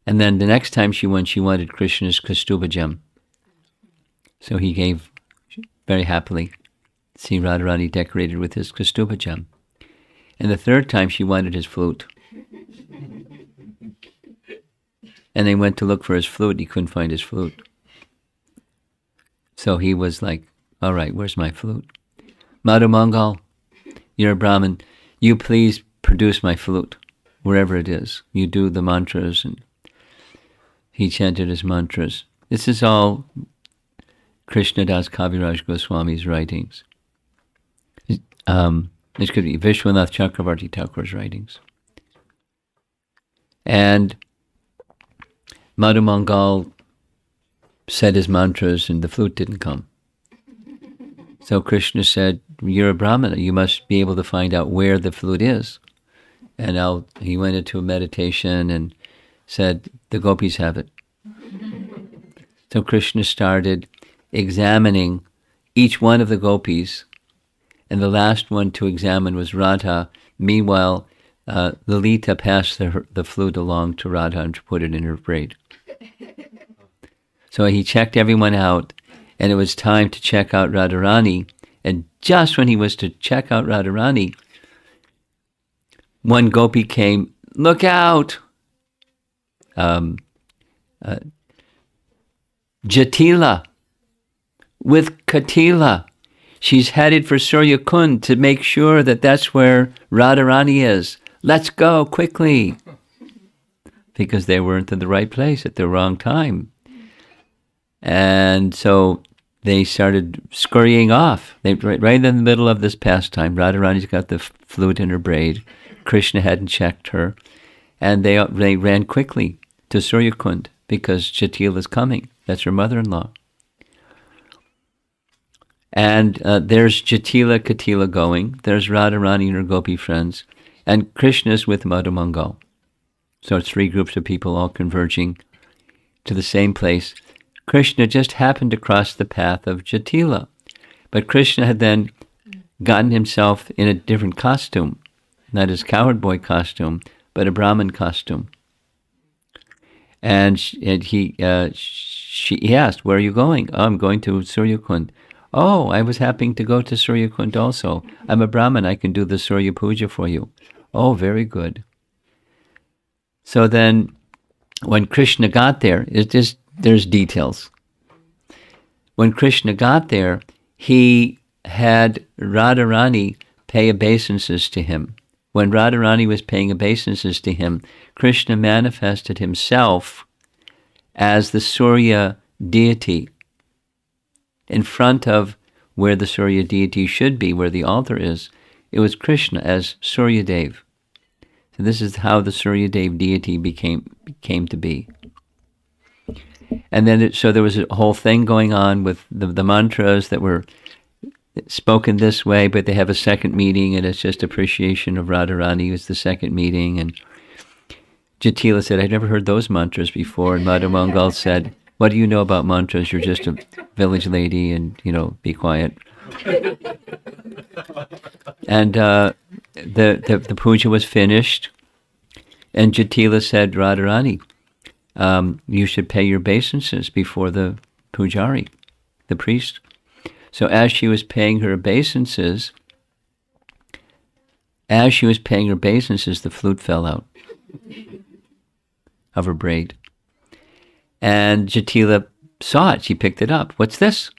And then the next time she won, she wanted Krishna's Kaustubha gem. So he gave very happily. See Radharani decorated with his Kaustubha gem. And the third time she wanted his flute. And they went to look for his flute. He couldn't find his flute. So he was like, "All right, where's my flute? Madhu Mangal, you're a Brahmin. You please produce my flute, wherever it is. You do the mantras." And he chanted his mantras. This is all Krishnadas Kaviraj Goswami's writings. This could be Vishwanath Chakravarti Thakur's writings. And Madhu Mangal said his mantras and the flute didn't come. So Krishna said, "You're a Brahmana, you must be able to find out where the flute is." And he went into a meditation and said, "The gopis have it." So Krishna started examining each one of the gopis, and the last one to examine was Radha. Meanwhile, Lilitha passed the flute along to Radha and put it in her braid. So he checked everyone out, and it was time to check out Radharani. And just when he was to check out Radharani, one gopi came, "Look out! Jatila with Katila. She's headed for Surya Kund to make sure that that's where Radharani is. Let's go quickly." Because they weren't in the right place at the wrong time. And so they started scurrying off. Right in the middle of this pastime, Radharani's got the flute in her braid. Krishna hadn't checked her. And they ran quickly to Surya Kund because Jatila's coming. That's her mother-in-law. And there's Jatila, Katila going. There's Radharani and her gopi friends. And Krishna's with Madhu Mangal. So it's 3 groups of people all converging to the same place. Krishna just happened to cross the path of Jatila. But Krishna had then gotten himself in a different costume. Not his cowherd boy costume, but a Brahmin costume. And she asked, "Where are you going?" "Oh, I'm going to Surya Kund." "Oh, I was happening to go to Surya Kund also. I'm a Brahmin, I can do the Surya Puja for you." "Oh, very good." So then, when Krishna got there, there's details. When Krishna got there, he had Radharani pay obeisances to him. When Radharani was paying obeisances to him, Krishna manifested himself as the Surya deity in front of where the Surya deity should be, where the altar is. It was Krishna as Surya Dev. So this is how the Surya Dev deity came to be. And then so there was a whole thing going on with the mantras that were spoken this way, but they have a second meeting, and it's just appreciation of Radharani was the second meeting. And Jatila said, "I'd never heard those mantras before." And Madhu Mangal said, What do you know about mantras? You're just a village lady and, be quiet. And the puja was finished, and Jatila said, Radharani, you should pay your obeisances before the pujari, the priest. So as she was paying her obeisances, the flute fell out of her braid. And Jatila saw it. She picked it up. What's this?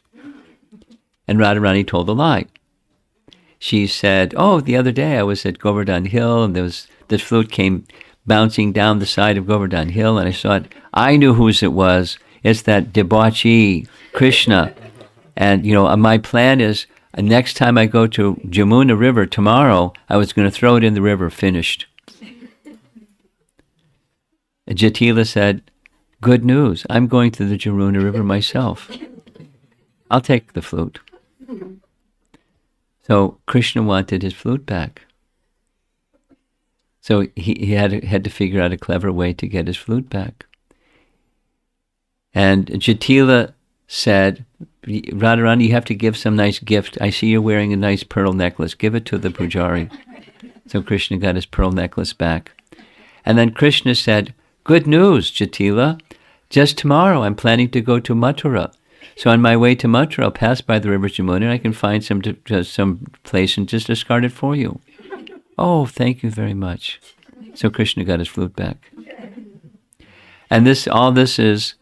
And Radharani told a lie. She said, the other day I was at Govardhan Hill, and this flute came bouncing down the side of Govardhan Hill, and I saw it. I knew whose it was. It's that debauchee, Krishna. And, my plan is, next time I go to Jamuna River tomorrow, I was going to throw it in the river, finished. And Jatila said, good news, I'm going to the Jamuna River myself. I'll take the flute. So Krishna wanted his flute back. So he had to figure out a clever way to get his flute back. And Jatila said, Radharani, you have to give some nice gift. I see you're wearing a nice pearl necklace. Give it to the pujari. So Krishna got his pearl necklace back. And then Krishna said, good news, Jatila. Just tomorrow I'm planning to go to Mathura. So on my way to Mathura, I'll pass by the river Jamuna, and I can find some place and just discard it for you. Oh, thank you very much. So Krishna got his flute back. And all this is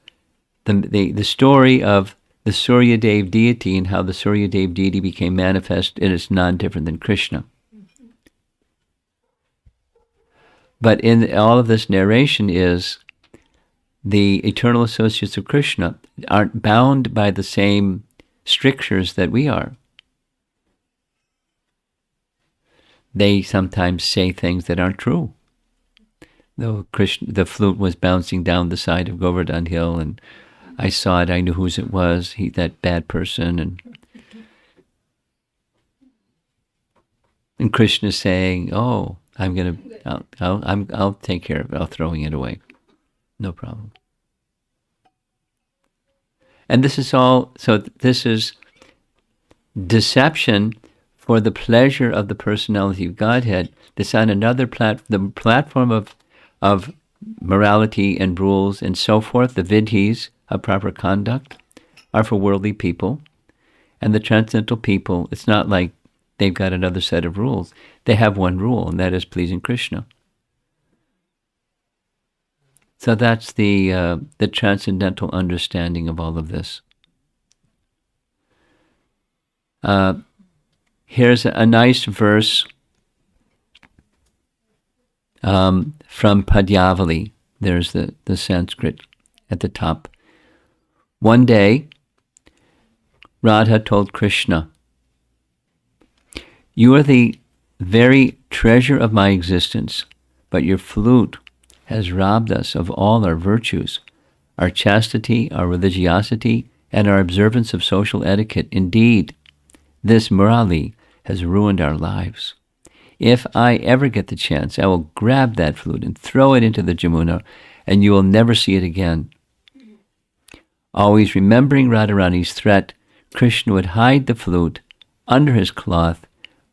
the story of the Suryadev deity and how the Suryadev deity became manifest. It is non-different than Krishna. But in all of this narration is the eternal associates of Krishna aren't bound by the same strictures that we are. They sometimes say things that aren't true. Though the flute was bouncing down the side of Govardhan Hill, and I saw it, I knew whose it was, that bad person, and Krishna saying, "Oh, I'll take care of it. I'll throwing it away, no problem." And this is all. So this is deception for the pleasure of the personality of Godhead. This on another the platform of morality and rules and so forth. The vidhis of proper conduct are for worldly people, and the transcendental people. It's not like they've got another set of rules. They have one rule, and that is pleasing Krishna. So that's the transcendental understanding of all of this. Here's a nice verse from Padyavali. There's the Sanskrit at the top. One day, Radha told Krishna, "You are the very treasure of my existence, but your flute has robbed us of all our virtues, our chastity, our religiosity, and our observance of social etiquette. Indeed, this Murali has ruined our lives. If I ever get the chance, I will grab that flute and throw it into the Jamuna, and you will never see it again." Always remembering Radharani's threat, Krishna would hide the flute under his cloth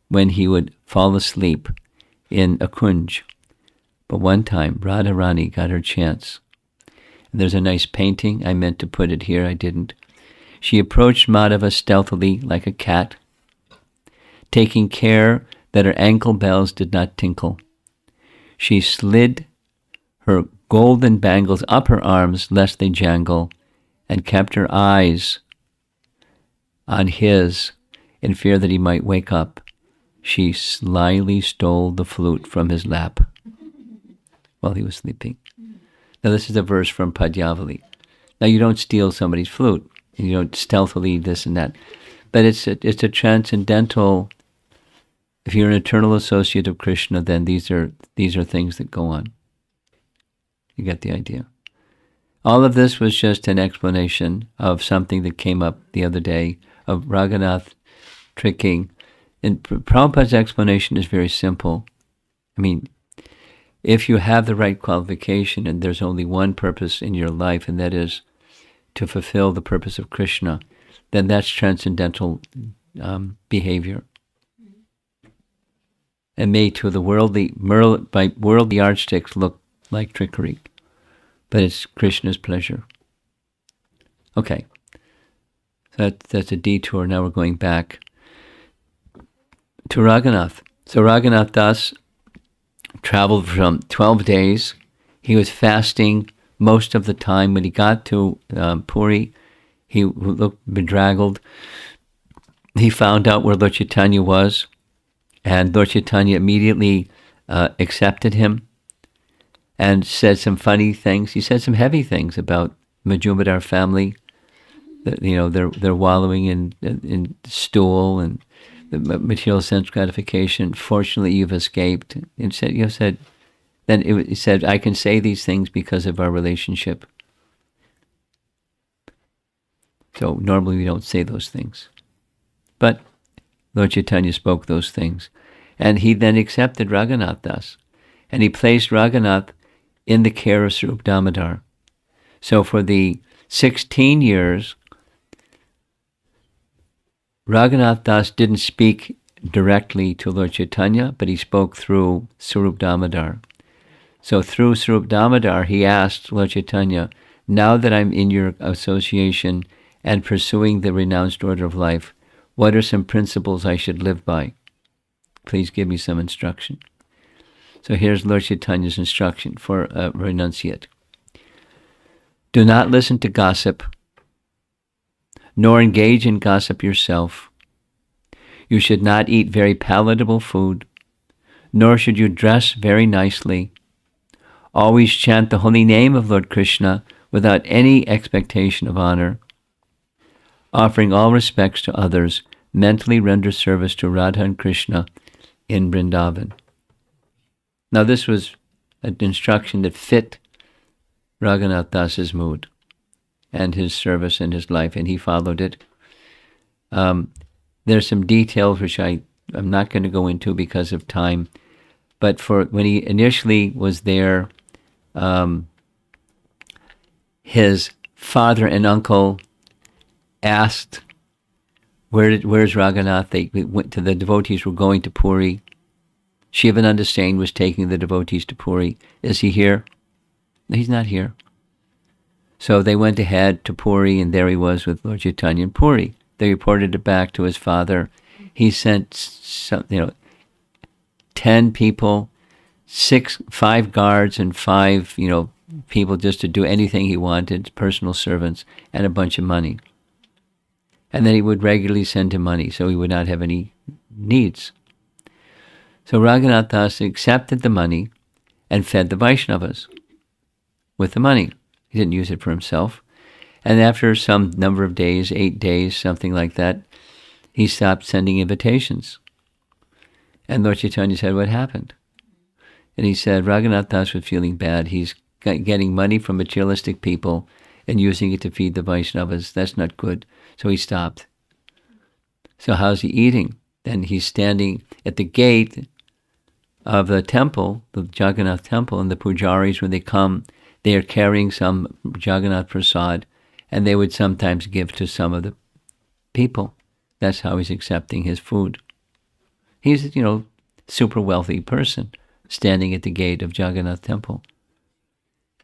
when he would fall asleep in a kunj. But one time, Radharani got her chance. And there's a nice painting. I meant to put it here. I didn't. She approached Madhava stealthily like a cat, taking care that her ankle bells did not tinkle. She slid her golden bangles up her arms lest they jangle, and kept her eyes on his in fear that he might wake up. She slyly stole the flute from his lap while he was sleeping. Now this is a verse from Padyavali. Now you don't steal somebody's flute. You don't stealthily this and that. But it's a transcendental. If you're an eternal associate of Krishna, then these are things that go on. You get the idea. All of this was just an explanation of something that came up the other day of Raghunath tricking. And Prabhupada's explanation is very simple. I mean, if you have the right qualification and there's only one purpose in your life, and that is to fulfill the purpose of Krishna, then that's transcendental behavior. And may to the worldly yardsticks look like trickery, but it's Krishna's pleasure. Okay, so that's a detour. Now we're going back to Raghunath. So Raghunath Das traveled from 12 days. He was fasting most of the time. When he got to Puri, he looked bedraggled. He found out where Lord Chaitanya was, and Lord Chaitanya immediately accepted him and said some funny things. He said some heavy things about Majumdar family. That, they're wallowing in stool and the material sense gratification. Fortunately, you've escaped. And he said, I can say these things because of our relationship. So normally we don't say those things. But Lord Chaitanya spoke those things. And he then accepted Raghunath Das. And he placed Raghunath in the care of Swarup Damodar. So for the 16 years, Raghunath Das didn't speak directly to Lord Chaitanya, but he spoke through Swarup Damodar. So through Swarup Damodar, he asked Lord Chaitanya, now that I'm in your association and pursuing the renounced order of life, what are some principles I should live by? Please give me some instruction. So here's Lord Chaitanya's instruction for a renunciate. Do not listen to gossip, nor engage in gossip yourself. You should not eat very palatable food, nor should you dress very nicely. Always chant the holy name of Lord Krishna without any expectation of honor. Offering all respects to others, mentally render service to Radha and Krishna in Vrindavan. Now this was an instruction that fit Raghunath Das's mood and his service and his life, and he followed it. There's some details which I'm not going to go into because of time, but for when he initially was there, his father and uncle asked, where's Raghunath? They went to the devotees were going to Puri. Shivananda Sain was taking the devotees to Puri. Is he here? No, he's not here. So they went ahead to Puri, and there he was with Lord Chaitanya in Puri. They reported it back to his father. He sent 10 people, 5 guards, and 5 people just to do anything he wanted, personal servants, and a bunch of money. And then he would regularly send him money, so he would not have any needs. So Raghunath Das accepted the money and fed the Vaishnavas with the money. He didn't use it for himself. And after some number of days, 8 days, something like that, he stopped sending invitations. And Lord Chaitanya said, what happened? And he said, Raghunath Das was feeling bad. He's getting money from materialistic people and using it to feed the Vaishnavas. That's not good. So he stopped. So how's he eating? Then he's standing at the gate of the temple, the Jagannath Temple, and the pujaris, when they come, they are carrying some Jagannath Prasad, and they would sometimes give to some of the people. That's how he's accepting his food. He's, super wealthy person standing at the gate of Jagannath Temple.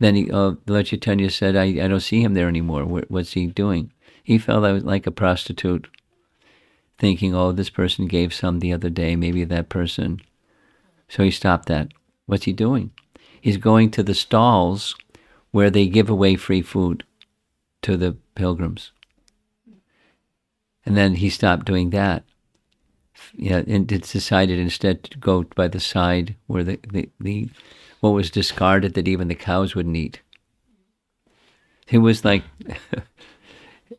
Then Lord Chaitanya said, I don't see him there anymore. What's he doing? He felt like a prostitute, thinking, this person gave some the other day, maybe that person. So he stopped that. What's he doing? He's going to the stalls where they give away free food to the pilgrims. And then he stopped doing that. And decided instead to go by the side where the what was discarded that even the cows wouldn't eat. He was like,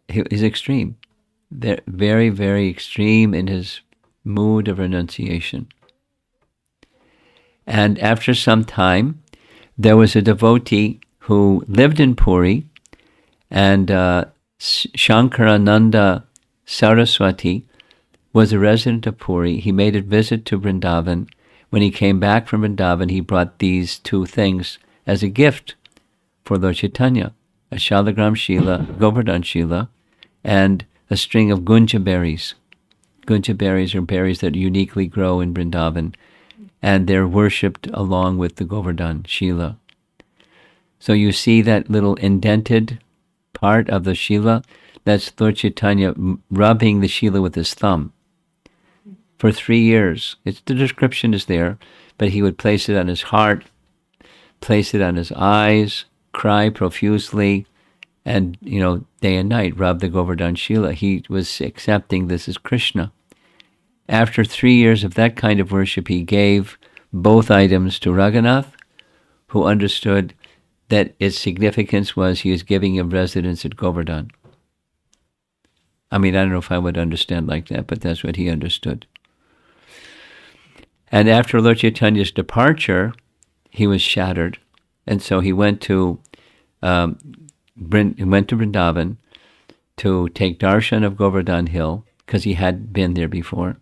he's extreme. Very, very extreme in his mood of renunciation. And after some time, there was a devotee who lived in Puri, and Shankarananda Saraswati was a resident of Puri. He made a visit to Vrindavan. When he came back from Vrindavan, he brought these 2 things as a gift for Lord Chaitanya, a shalagram shila, Govardhan shila, and a string of gunja berries. Gunja berries are berries that uniquely grow in Vrindavan, and they're worshipped along with the Govardhan shila. So you see that little indented part of the shila? That's Lord Chaitanya rubbing the shila with his thumb. For 3 years. The description is there, but he would place it on his heart, place it on his eyes, cry profusely, and, day and night, rub the Govardhan shila. He was accepting this as Krishna. After 3 years of that kind of worship, he gave both items to Raghunath, who understood that its significance was he was giving him residence at Govardhan. I don't know if I would understand like that, but that's what he understood. And after Lord Chaitanya's departure, he was shattered, and so he went to Vrindavan to take darshan of Govardhan Hill, because he had been there before.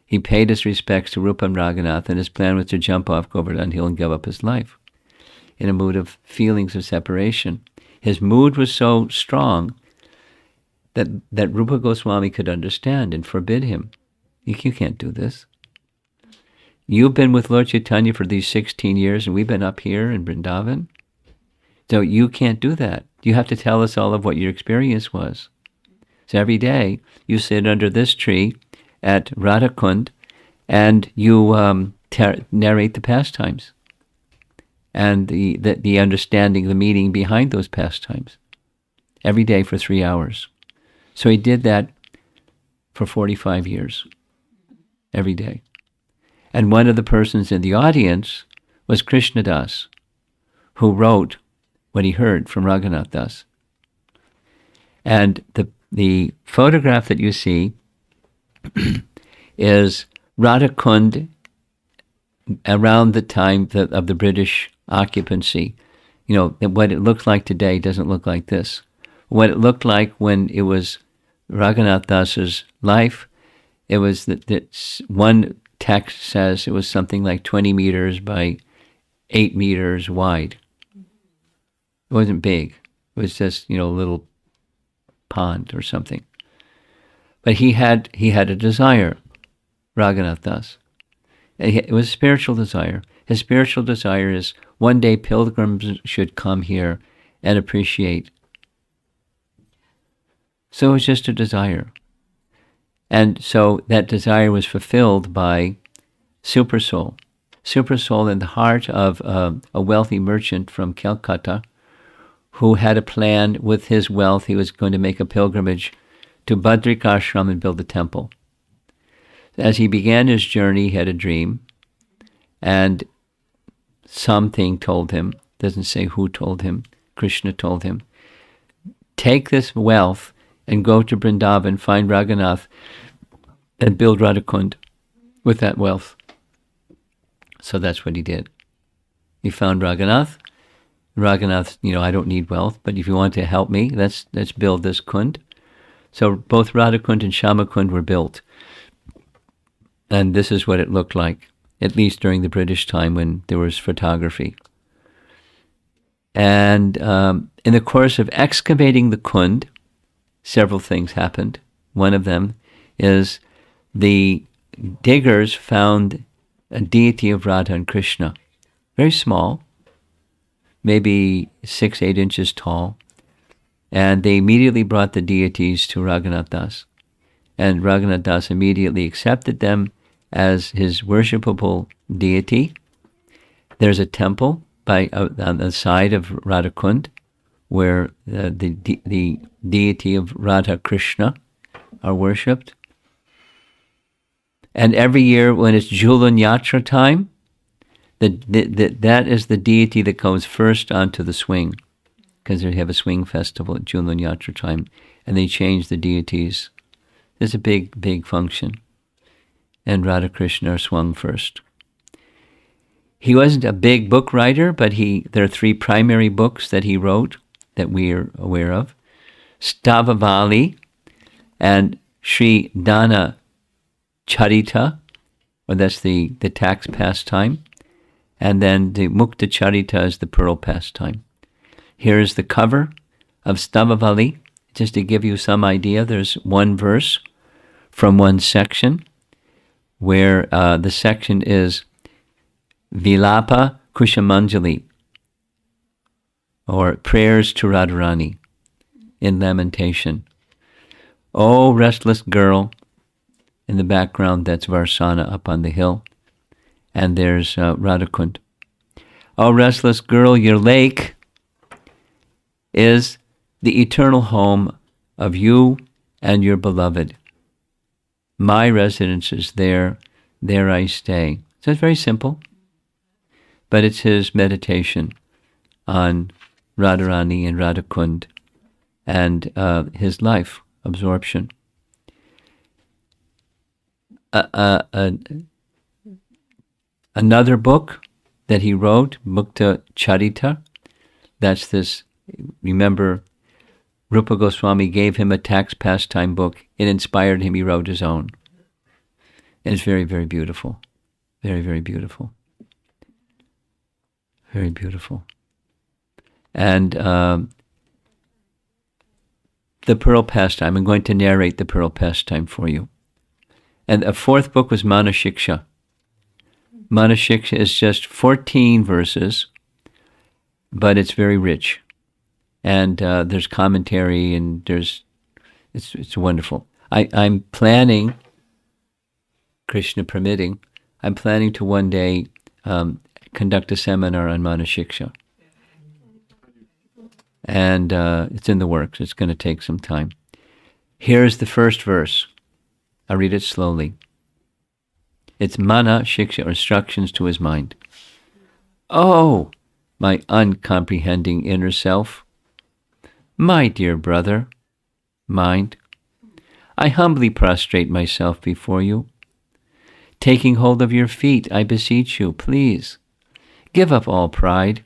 He paid his respects to Rupa and Raghunath, and his plan was to jump off Govardhan Hill and give up his life in a mood of feelings of separation. His mood was so strong that Rupa Goswami could understand and forbid him. You can't do this. You've been with Lord Chaitanya for these 16 years, and we've been up here in Vrindavan. So you can't do that. You have to tell us all of what your experience was. So every day, you sit under this tree at Radhakund, and you narrate the pastimes and the understanding, the meaning behind those pastimes, every day for 3 hours. So he did that for 45 years, every day. And one of the persons in the audience was Krishnadas, who wrote what he heard from Raghunath Das. And the photograph that you see is Radhakund around the time of the British occupancy. What it looks like today doesn't look like this. What it looked like when it was Raghunath Das's life, it was that one text says it was something like 20 meters by 8 meters wide. It wasn't big. It was just, a little pond or something. But he had a desire, Raghunath Das. It was a spiritual desire. His spiritual desire is one day pilgrims should come here and appreciate. So it was just a desire. And so that desire was fulfilled by Super Soul. Super Soul in the heart of a wealthy merchant from Calcutta who had a plan. With his wealth, he was going to make a pilgrimage to Badrik Ashram and build a temple. As he began his journey, he had a dream, and something told him, doesn't say who told him, Krishna told him, take this wealth and go to Vrindavan, find Raghunath, and build Radhakund with that wealth. So that's what he did. He found Raghunath. Raghunath, I don't need wealth, but if you want to help me, let's build this kund. So both Radhakund and Shyamakund were built. And this is what it looked like, at least during the British time when there was photography. And in the course of excavating the kund, several things happened. One of them is the diggers found a deity of Radha and Krishna, very small, maybe 6-8 inches tall. And they immediately brought the deities to Raghunath Das. And Raghunath Das immediately accepted them as his worshipable deity. There's a temple on the side of Radhakund where the deity of Radha Krishna are worshipped. And every year when it's Julan Yatra time, that is the deity that comes first onto the swing, because they have a swing festival at Julan Yatra time, and they change the deities. It's a big, big function. And Radha Krishna are swung first. He wasn't a big book writer, but there are 3 primary books that he wrote that we are aware of. Stavavali and Sri Dana Charita, or that's the tax pastime. And then the Mukta Charita is the Pearl Pastime. Here's the cover of Stavavali. Just to give you some idea, there's one verse from one section where the section is Vilapa Kushamanjali, or prayers to Radharani in lamentation. Oh, restless girl. In the background, that's Varsana up on the hill. And there's Radhakund. Oh, restless girl, your lake is the eternal home of you and your beloved. My residence is there. There I stay. So it's very simple. But it's his meditation on Radharani and Radhakund and his life absorption. Another book that he wrote, Mukta Charita, that's this, remember, Rupa Goswami gave him a tax pastime book. It inspired him. He wrote his own. And it's very, very beautiful. Very, very beautiful. Very beautiful. And the Pearl Pastime, I'm going to narrate the Pearl Pastime for you. And a fourth book was Manashiksha. Manashiksha is just 14 verses, but it's very rich. And there's commentary, and it's wonderful. I'm planning, Krishna permitting, I'm planning to one day conduct a seminar on Manashiksha. And it's in the works. It's going to take some time. Here's the first verse. I'll read it slowly. It's Mana Shiksha, or instructions to his mind. Oh, my uncomprehending inner self, my dear brother, mind, I humbly prostrate myself before you. Taking hold of your feet, I beseech you, please, give up all pride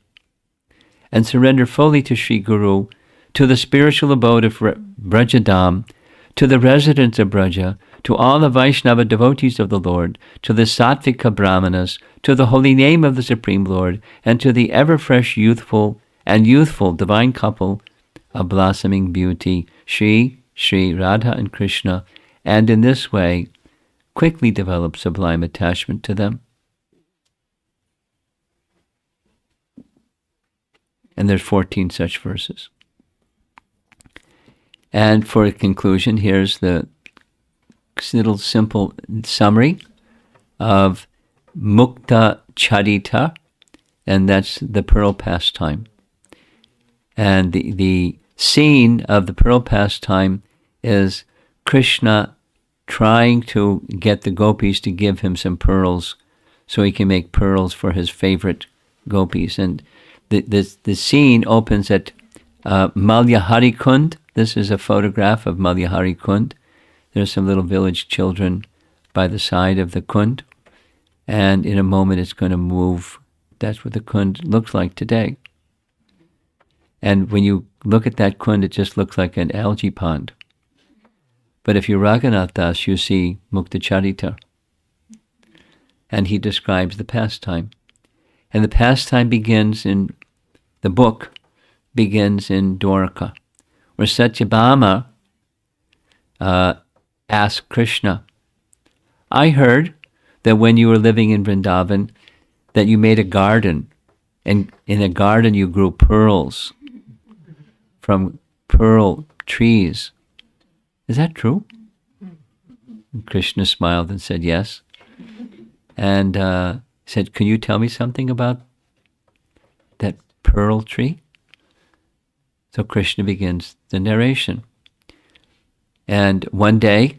and surrender fully to Sri Guru, to the spiritual abode of Brajadam, to the residents of Braja, to all the Vaishnava devotees of the Lord, to the Sattvika Brahmanas, to the holy name of the Supreme Lord, and to the ever-fresh youthful divine couple of blossoming beauty, Sri Radha and Krishna, and in this way quickly develop sublime attachment to them. And there's 14 such verses. And for a conclusion, here's the little simple summary of Mukta Charita, and that's the Pearl Pastime. And the scene of the Pearl Pastime is Krishna trying to get the gopis to give him some pearls so he can make pearls for his favorite gopis. And the scene opens at Malyahari Kund. This is a photograph of Malyahari Kund. There's some little village children by the side of the Kund. And in a moment it's going to move. That's what the Kund looks like today. And when you look at that Kund, it just looks like an algae pond. But if you're Raghunath Das, you see Mukta Charita. And he describes the pastime. And the pastime the book begins in Dwarka, where Satyabhama asked Krishna, I heard that when you were living in Vrindavan, that you made a garden, and in a garden you grew pearls from pearl trees. Is that true? And Krishna smiled and said, yes. And said, can you tell me something about that pearl tree? So Krishna begins the narration. And one day,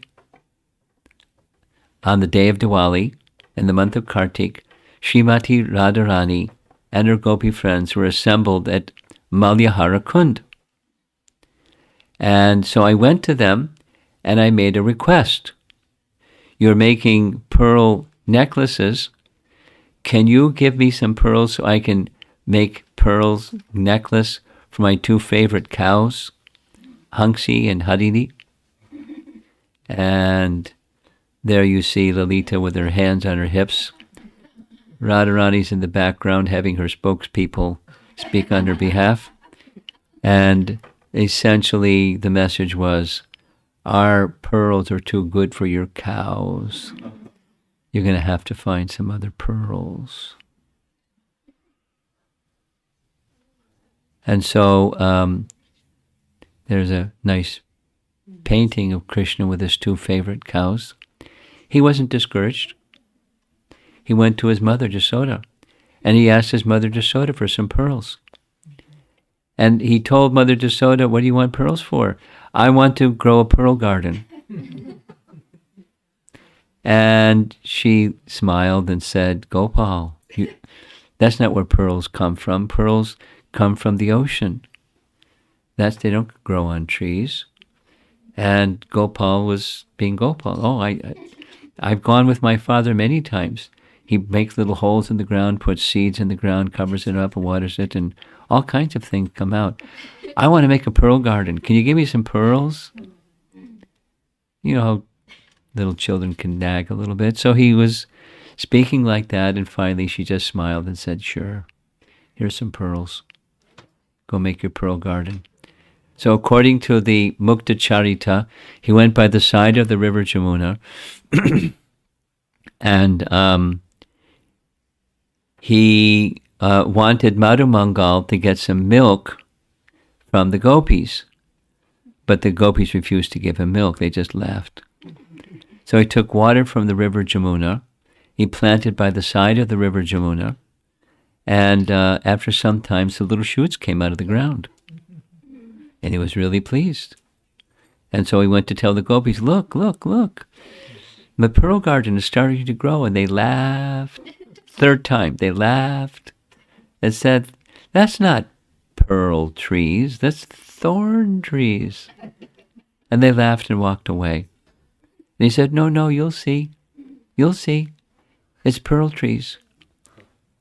on the day of Diwali, in the month of Kartik, Srimati Radharani and her gopi friends were assembled at Malyahara Kund. And so I went to them and I made a request. You're making pearl necklaces. Can you give me some pearls so I can make pearls necklace for my two favorite cows, Hanksi and Harini? And there you see Lilitha with her hands on her hips. Radharani's in the background having her spokespeople speak on her behalf. And essentially the message was, our pearls are too good for your cows. You're going to have to find some other pearls. And so there's a nice painting of Krishna with his two favorite cows. He wasn't discouraged. He went to his mother, Jasoda, and he asked his mother, Jasoda, for some pearls. And he told Mother Jasoda, what do you want pearls for? I want to grow a pearl garden. And she smiled and said, Gopal, that's not where pearls come from. Pearls come from the ocean. They don't grow on trees. And Gopal was being Gopal. Oh, I've gone with my father many times. He makes little holes in the ground, puts seeds in the ground, covers it up and waters it, and all kinds of things come out. I want to make a pearl garden. Can you give me some pearls? You know how little children can nag a little bit. So he was speaking like that, and finally she just smiled and said, sure, here's some pearls. Go make your pearl garden. So according to the Mukta Charita, he went by the side of the river Jamuna, and he wanted Madhu Mangal to get some milk from the gopis, but the gopis refused to give him milk. They just laughed. So he took water from the river Jamuna, he planted by the side of the river Jamuna, and after some time, the little shoots came out of the ground. And he was really pleased. And so he went to tell the gopis, look, look, look. The pearl garden is starting to grow. And they laughed. Third time, they laughed and said, that's not pearl trees, that's thorn trees. And they laughed and walked away. And he said, no, you'll see. You'll see. It's pearl trees.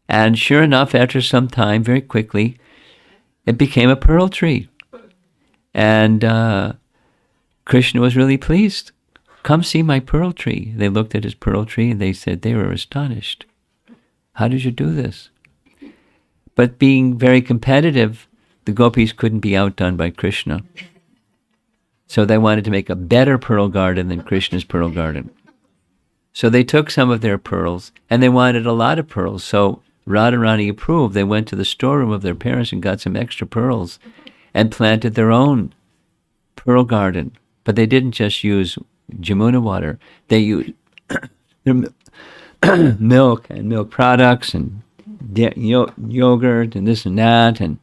And sure enough, after some time, very quickly, it became a pearl tree. And Krishna was really pleased. Come see my pearl tree. They looked at his pearl tree and they said they were astonished. How did you do this? But being very competitive, the gopis couldn't be outdone by Krishna. So they wanted to make a better pearl garden than Krishna's pearl garden. So they took some of their pearls and they wanted a lot of pearls. So Radharani approved. They went to the storeroom of their parents and got some extra pearls and planted their own pearl garden. But they didn't just use Jamuna water. They used milk and milk products and yogurt and this and that. And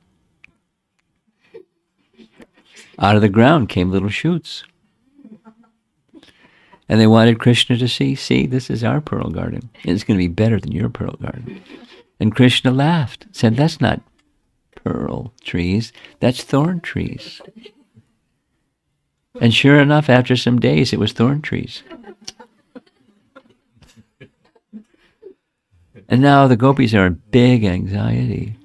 out of the ground came little shoots. And they wanted Krishna to see, this is our pearl garden. It's going to be better than your pearl garden. And Krishna laughed, said, that's not pearl trees, that's thorn trees. And sure enough, after some days, it was thorn trees. And now the gopis are in big anxiety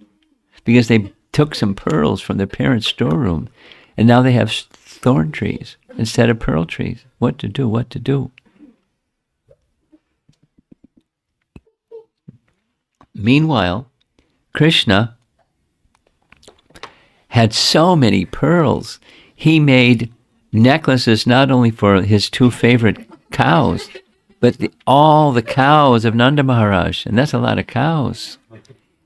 because they took some pearls from their parents' storeroom and now they have thorn trees instead of pearl trees. What to do? Meanwhile, Krishna had so many pearls. He made necklaces not only for his two favorite cows, but all the cows of Nanda Maharaj, and that's a lot of cows.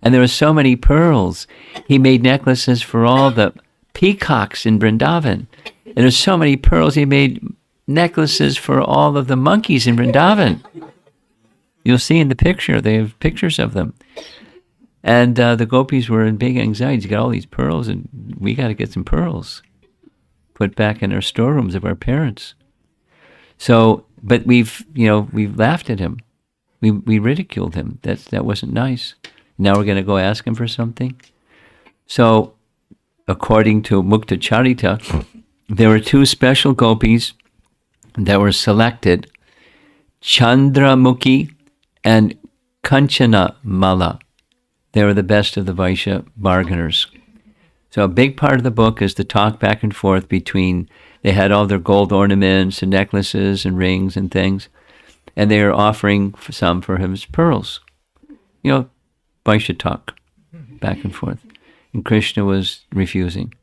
And there were so many pearls. He made necklaces for all the peacocks in Vrindavan. And there's so many pearls, he made necklaces for all of the monkeys in Vrindavan. You'll see in the picture, they have pictures of them. And the gopis were in big anxiety. You got all these pearls, and we got to get some pearls put back in our storerooms of our parents. So, but we've laughed at him. We ridiculed him. That wasn't nice. Now we're going to go ask him for something. So, according to Mukta Charita, there were two special gopis that were selected, Chandramukhi and Kanchana Mala. They were the best of the Vaishya bargainers. So a big part of the book is the talk back and forth between, they had all their gold ornaments and necklaces and rings and things, and they were offering some for him as pearls. Vaishya talk, back and forth. And Krishna was refusing.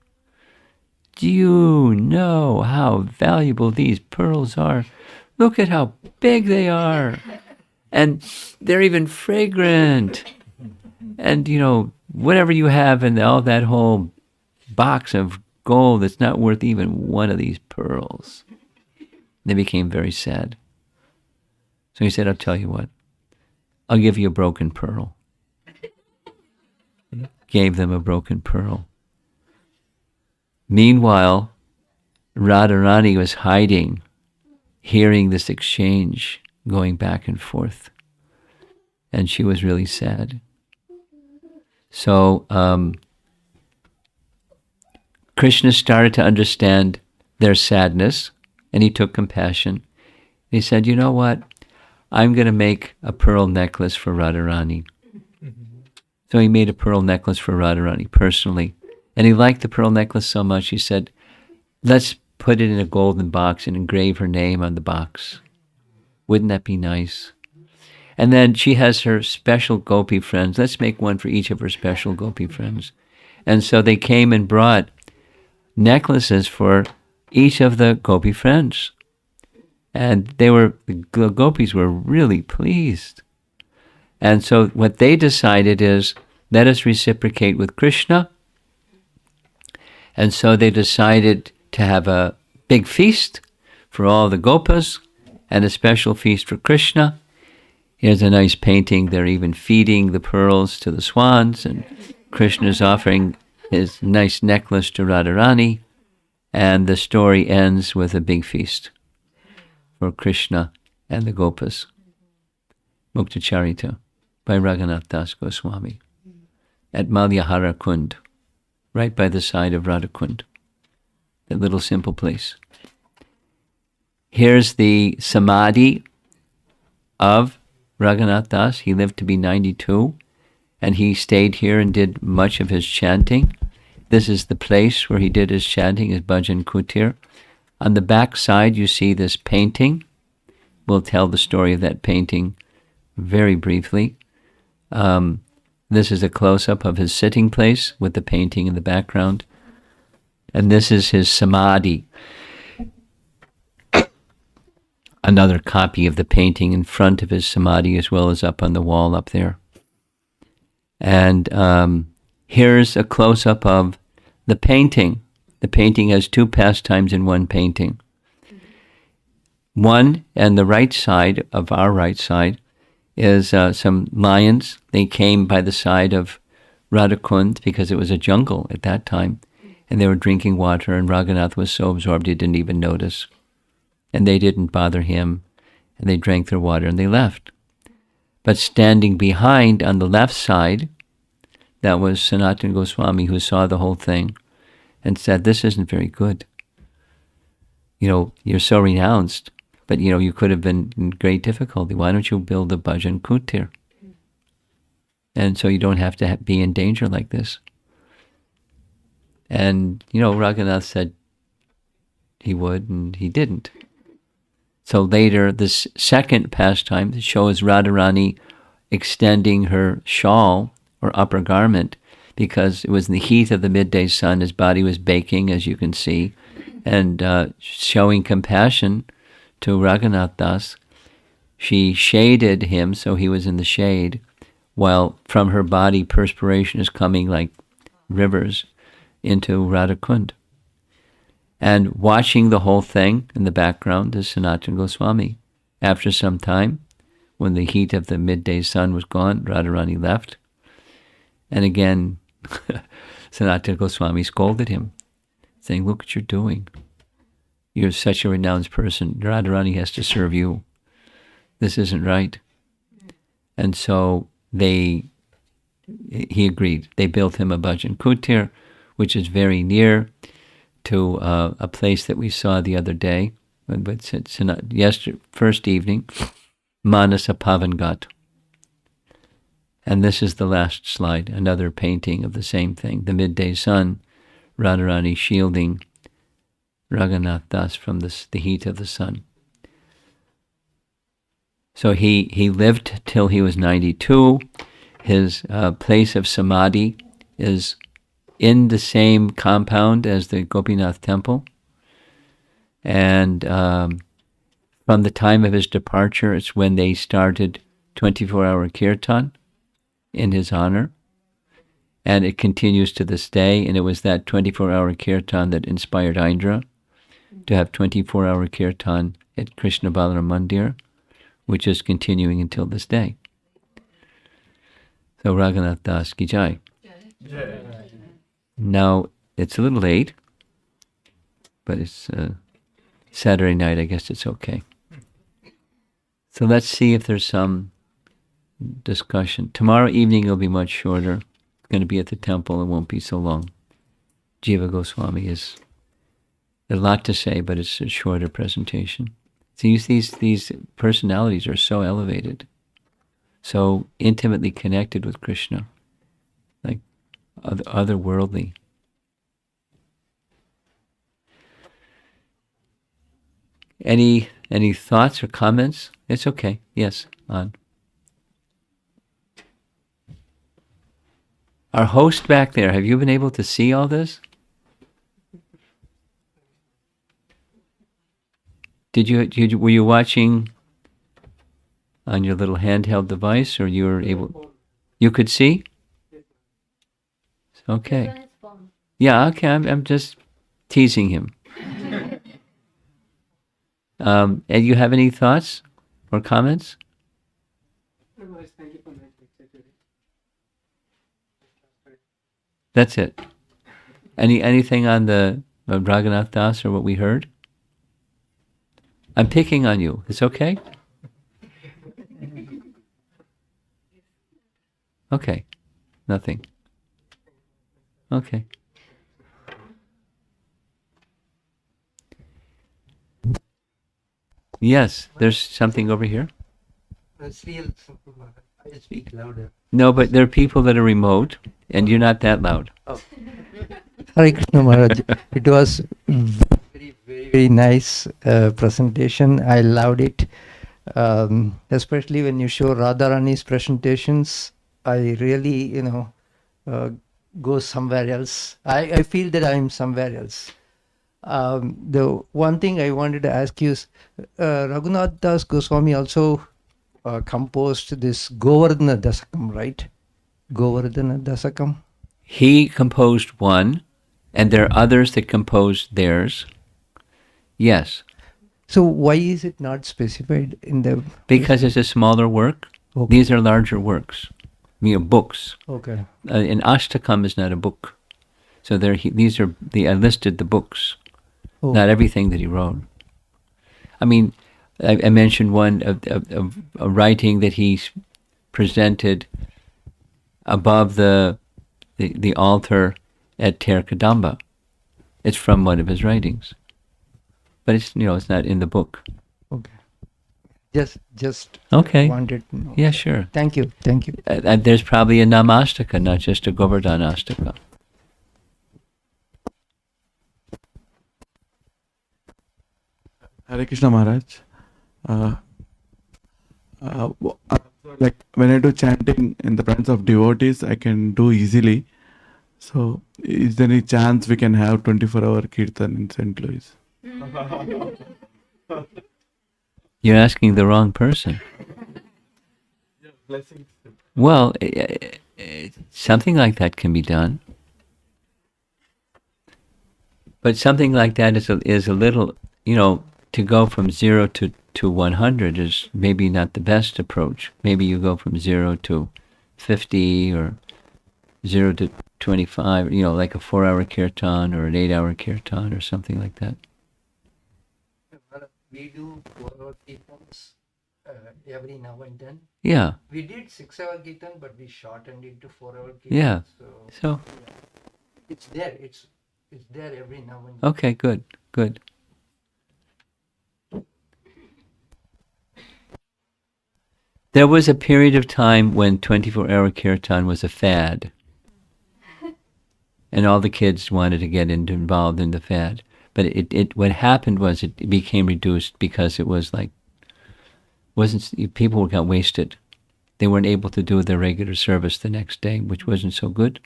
do you know how valuable these pearls are? Look at how big they are. And they're even fragrant. And, whatever you have in all that whole box of gold, it's not worth even one of these pearls. They became very sad. So he said, I'll tell you what. I'll give you a broken pearl. Gave them a broken pearl. Meanwhile, Radharani was hiding, hearing this exchange going back and forth. And she was really sad. So Krishna started to understand their sadness, and he took compassion. He said, you know what? I'm going to make a pearl necklace for Radharani. So he made a pearl necklace for Radharani personally. And he liked the pearl necklace so much, he said, let's put it in a golden box and engrave her name on the box. Wouldn't that be nice? And then she has her special gopi friends. Let's make one for each of her special gopi friends. And so they came and brought necklaces for each of the gopi friends. And the gopis were really pleased. And so what they decided is, let us reciprocate with Krishna. And so they decided to have a big feast for all the gopas and a special feast for Krishna. Here's a nice painting. They're even feeding the pearls to the swans, and Krishna's offering his nice necklace to Radharani, and the story ends with a big feast for Krishna and the gopas. Mukta Charita by Raghunath Dasa Goswami at Malyahara Kund, right by the side of Radha Kund, that little simple place. Here's the samadhi of Raghunath Das. He lived to be 92, and he stayed here and did much of his chanting. This is the place where he did his chanting, his bhajan kutir. On the back side, you see this painting. We'll tell the story of that painting very briefly. This is a close-up of his sitting place with the painting in the background. And this is his samadhi. Another copy of the painting in front of his samadhi, as well as up on the wall up there. And here's a close-up of the painting. The painting has two pastimes in one painting. One, on the right side of our right side, is some lions. They came by the side of Radhakund because it was a jungle at that time, and they were drinking water, and Raghunath was so absorbed he didn't even notice. And they didn't bother him, and they drank their water, and they left. But standing behind on the left side, that was Sanatana Goswami, who saw the whole thing and said, this isn't very good. You're so renounced, but you could have been in great difficulty. Why don't you build a bhajan kutir? And so you don't have to be in danger like this. And, Raghunath said he would, and he didn't. So later, this second pastime shows Radharani extending her shawl or upper garment, because it was in the heat of the midday sun. His body was baking, as you can see, and showing compassion to Raghunath Das, she shaded him so he was in the shade, while from her body perspiration is coming like rivers into Radhakund. And watching the whole thing in the background is Sanatana Goswami. After some time, when the heat of the midday sun was gone, Radharani left. And again, Sanatana Goswami scolded him, saying, look what you're doing. You're such a renounced person. Radharani has to serve you. This isn't right. And so he agreed. They built him a bhajan kutir, which is very near to a place that we saw the other day, first evening, Manasa Pavangat. And this is the last slide, another painting of the same thing. The midday sun, Radharani shielding Raghunath Das from the heat of the sun. So he lived till he was 92. His place of samadhi is in the same compound as the Gopinath Temple. And from the time of his departure, it's when they started 24-hour kirtan in his honor. And it continues to this day. And it was that 24-hour kirtan that inspired Indra to have 24-hour kirtan at Krishna Balaram Mandir, which is continuing until this day. So Raghunath Das ki jai. Now, it's a little late, but it's Saturday night. I guess it's okay. So let's see if there's some discussion. Tomorrow evening will be much shorter. It's going to be at the temple. It won't be so long. Jiva Goswami is a lot to say, but it's a shorter presentation. See, these personalities are so elevated, so intimately connected with Krishna, like otherworldly. Any thoughts or comments? It's okay. Yes, on. Our host back there, have you been able to see all this? Were you watching on your little handheld device, or you were able? You could see? Okay. Yeah, okay. I'm just teasing him. And you have any thoughts or comments? That's it. Anything on the Raghunath Das or what we heard? I'm picking on you. It's okay? Okay. Nothing. Okay. Yes, there's something over here. It's real simple. I speak louder. No, but there are people that are remote, and you're not that loud. Oh. Hare Krishna Maharaj. It was very, very nice presentation. I loved it. Especially when you show Radharani's presentations, I really, go somewhere else. I feel that I'm somewhere else. The one thing I wanted to ask you is, Raghunatha Das Goswami also composed this Govardhana Dasakam, right? Govardhana Dasakam. He composed one, and there are others that composed theirs. Yes. So why is it not specified in the... Because it's a smaller work. Okay. These are larger works. Books. Okay. An Ashtakam is not a book. So I listed the books. Oh. Not everything that he wrote. I mean, I mentioned one of a writing that he presented above the altar at Tarka. It's from one of his writings, but it's not in the book. Okay. Just okay. Wanted to know. Yeah, sure. Thank you. There's probably a Namastaka, not just a Govardhana Astaka. Hare Krishna Maharaj. Like when I do chanting in the presence of devotees, I can do easily. So, is there any chance we can have 24-hour kirtan in St. Louis? You're asking the wrong person. Blessings. Well, something like that can be done. But something like that is a little, to go from 0 to 100 is maybe not the best approach. Maybe you go from 0 to 50 or 0 to 25, like a 4-hour kirtan or an 8-hour kirtan or something like that. We do 4-hour kirtans every now and then. Yeah. We did 6-hour kirtan, but we shortened it to 4-hour kirtan. Yeah. So yeah. It's there. It's there every now and then. Okay, good. There was a period of time when 24-hour kirtan was a fad. And all the kids wanted to get involved in the fad. But what happened was it became reduced because it was people got wasted. They weren't able to do their regular service the next day, which wasn't so good.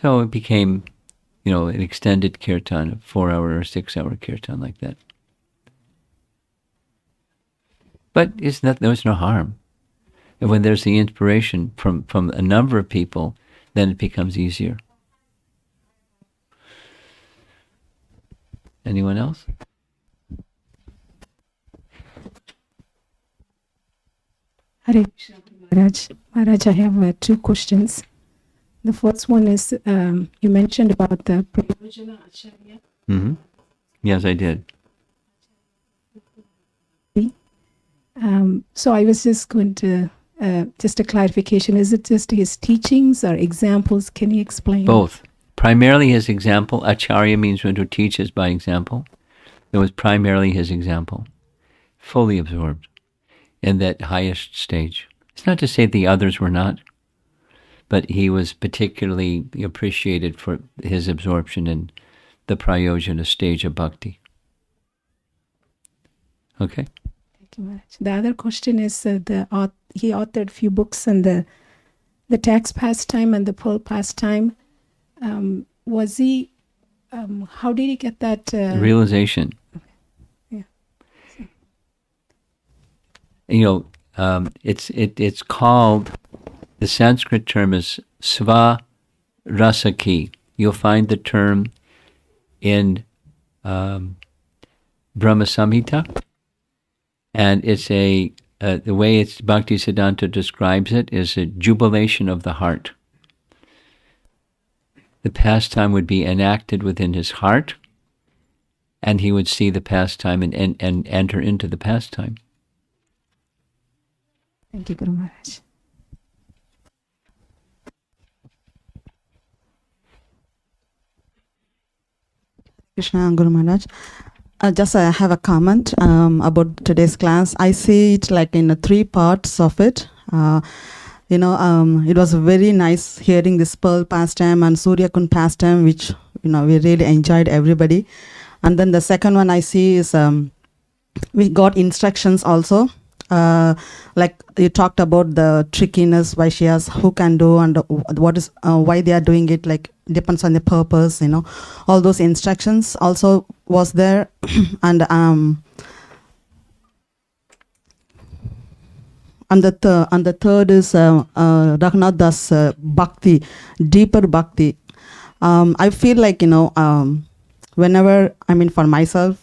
So it became, an extended kirtan, a 4-hour or 6-hour kirtan like that. But there's no harm. And when there's the inspiration from a number of people, then it becomes easier. Anyone else? Hare Krishna, Maharaj. Maharaj, I have 2 questions. The first one is, you mentioned about the Priona Acharya. Mm-hmm. Yes, I did. So I was just going to, just a clarification, is it just his teachings or examples? Can you explain? Both. Primarily his example. Acharya means one who teaches by example. It was primarily his example. Fully absorbed in that highest stage. It's not to say the others were not, but he was particularly appreciated for his absorption in the prayojana stage of bhakti. Okay? Thank you, Maharaj. The other question is, he authored few books on the tax pastime and the Pearl Pastime. Was he, how did he get that? Realization. Yeah. It's called, the Sanskrit term is sva rasaki. You'll find the term in Brahma Samhita, and it's the way Bhaktisiddhanta describes it is a jubilation of the heart. The pastime would be enacted within his heart, and he would see the pastime and enter into the pastime. Thank you, Guru Maharaj. Krishna Guru Maharaj. Just I have a comment about today's class. I see it like in 3 parts of it. It was very nice hearing this Pearl Pastime and Surya Kund Pastime, which we really enjoyed, everybody. And then the second one I see is we got instructions also. Like you talked about the trickiness, Vaishyas, who can do and what is why they are doing it, like depends on the purpose, all those instructions also was there. And the third is Raghunath Dasa Bhakti, deeper Bhakti. I feel like whenever, for myself,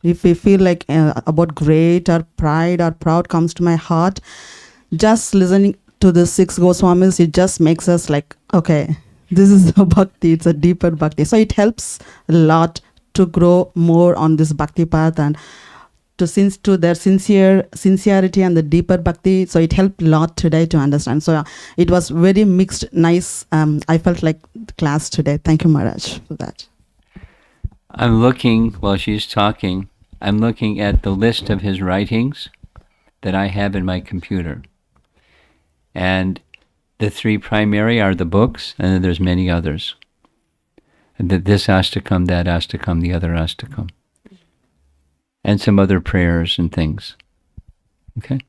if I feel like about great or pride or proud comes to my heart, just listening to the 6 Goswamis, it just makes us like, okay, this is a bhakti, it's a deeper bhakti. So it helps a lot to grow more on this bhakti path and to their sincerity and the deeper bhakti. So it helped a lot today to understand. So it was very mixed, nice. I felt like the class today. Thank you, Maharaj, for that. I'm looking, while she's talking, I'm looking at the list of his writings that I have in my computer. And the 3 primary are the books, and then there's many others. And this Astakam, that Astakam, the other Astakam. And some other prayers and things. Okay?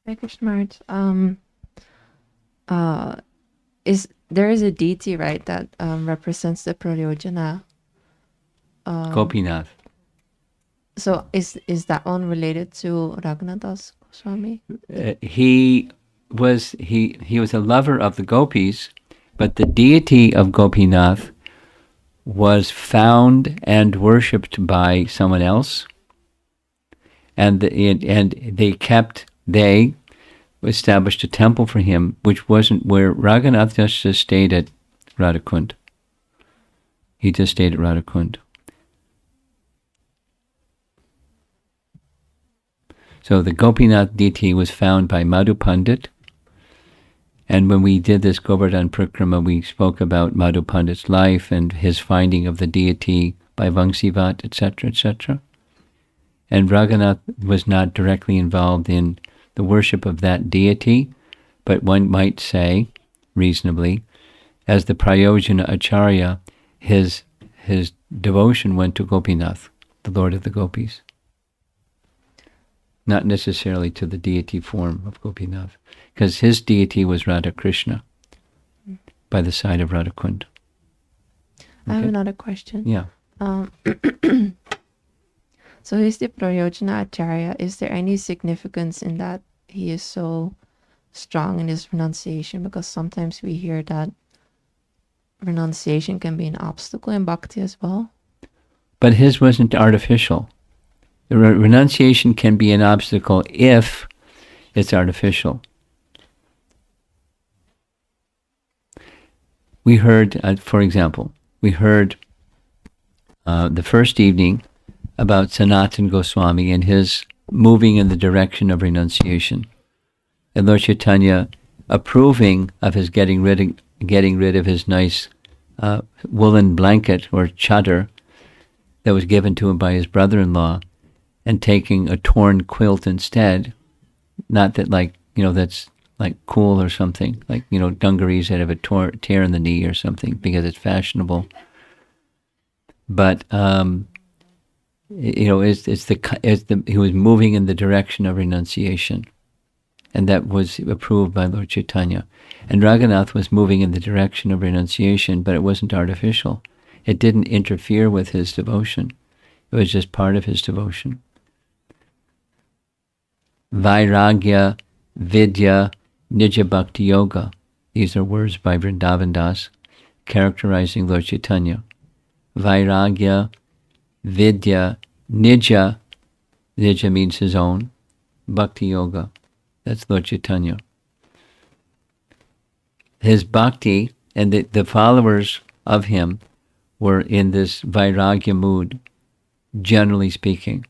Hare Krishna Maharaj. There is a deity, right, that represents the Prayojana? Gopinath. So is that one related to Raghunatha Dasa Goswami? He was a lover of the gopis, but the deity of Gopinath was found and worshipped by someone else, and they established a temple for him, which wasn't where Raghunath just stayed at Radhakund. He just stayed at Radhakund. So the Gopinath deity was found by Madhu Pandit, and when we did this Govardhan Prakrama, we spoke about Madhu Pandit's life and his finding of the deity by Vangsivat, etc., etc. And Raghunath was not directly involved in the worship of that deity, but one might say, reasonably, as the Priona Acharya, his devotion went to Gopinath, the Lord of the Gopis. not necessarily to the deity form of Gopinath, because his deity was Radha Krishna by the side of Radhakund. I have Okay. another question. Yeah. So he's the Priona Acharya. Is there any significance in that he is so strong in his renunciation? Because sometimes we hear that renunciation can be an obstacle in bhakti as well. But his wasn't artificial. The renunciation can be an obstacle if it's artificial. We heard, for example, the first evening about Sanatana Goswami and his moving in the direction of renunciation. And Lord Chaitanya approving of his getting rid of his nice woolen blanket or chadar that was given to him by his brother-in-law, and taking a torn quilt instead. Not that that's like cool or something, like, dungarees that have a tear in the knee or something because it's fashionable. But he was moving in the direction of renunciation, and that was approved by Lord Chaitanya. And Raghunath was moving in the direction of renunciation, but it wasn't artificial. It didn't interfere with his devotion. It was just part of his devotion. Vairagya, Vidya, Nija Bhakti Yoga. These are words by Vrindavan Das characterizing Lord Chaitanya. Vairagya, Vidya, Nija. Nija means his own. Bhakti Yoga. That's Lord Chaitanya. His bhakti and the followers of him were in this Vairagya mood, generally speaking.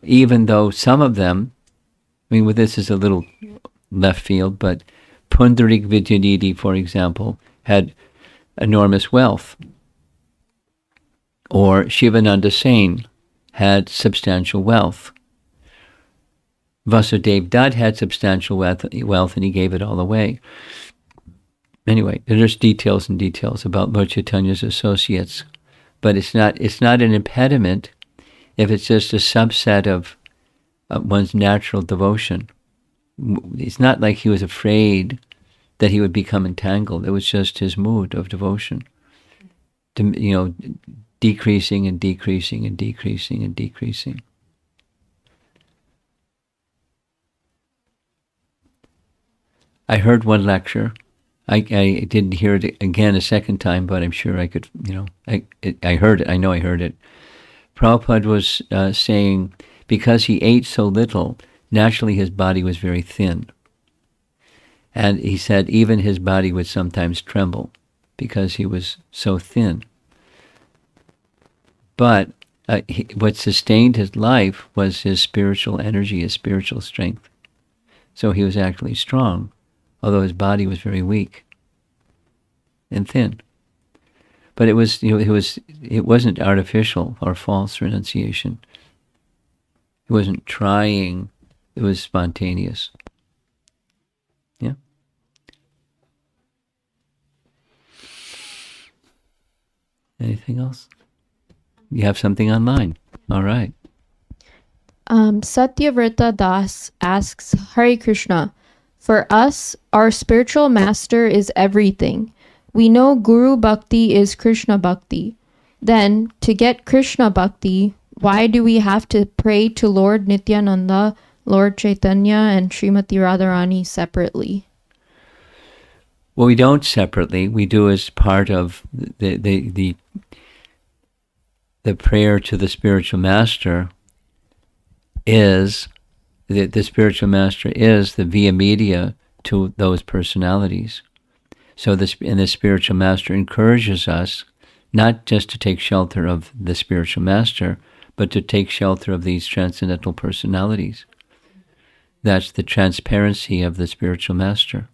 Even though some of them, this is a little left field, but Pundarik Vidyanidhi, for example, had enormous wealth. Or Shivananda Sain had substantial wealth. Vasudev Dutt had substantial wealth and he gave it all away. Anyway, there's details and details about Lord Chaitanya's associates, but it's not an impediment if it's just a subset of one's natural devotion. It's not like he was afraid that he would become entangled. It was just his mood of devotion, decreasing and decreasing and decreasing and decreasing. I heard one lecture. I didn't hear it again a second time, but I'm sure I could, I heard it. I know I heard it. Prabhupada was saying, because he ate so little, naturally his body was very thin. And he said even his body would sometimes tremble because he was so thin. But what sustained his life was his spiritual energy, his spiritual strength. So he was actually strong, although his body was very weak and thin. But it wasn't artificial or false renunciation. It wasn't trying, it was spontaneous. Yeah. Anything else? You have something online. All right. Satyavrata Das asks, Hare Krishna, for us, our spiritual master is everything. We know Guru Bhakti is Krishna Bhakti. Then, to get Krishna Bhakti, why do we have to pray to Lord Nityananda, Lord Chaitanya, and Srimati Radharani separately? Well, we don't separately. We do as part of the prayer to the spiritual master. Is the spiritual master is the via media to those personalities. So the spiritual master encourages us not just to take shelter of the spiritual master, but to take shelter of these transcendental personalities. That's the transparency of the spiritual master,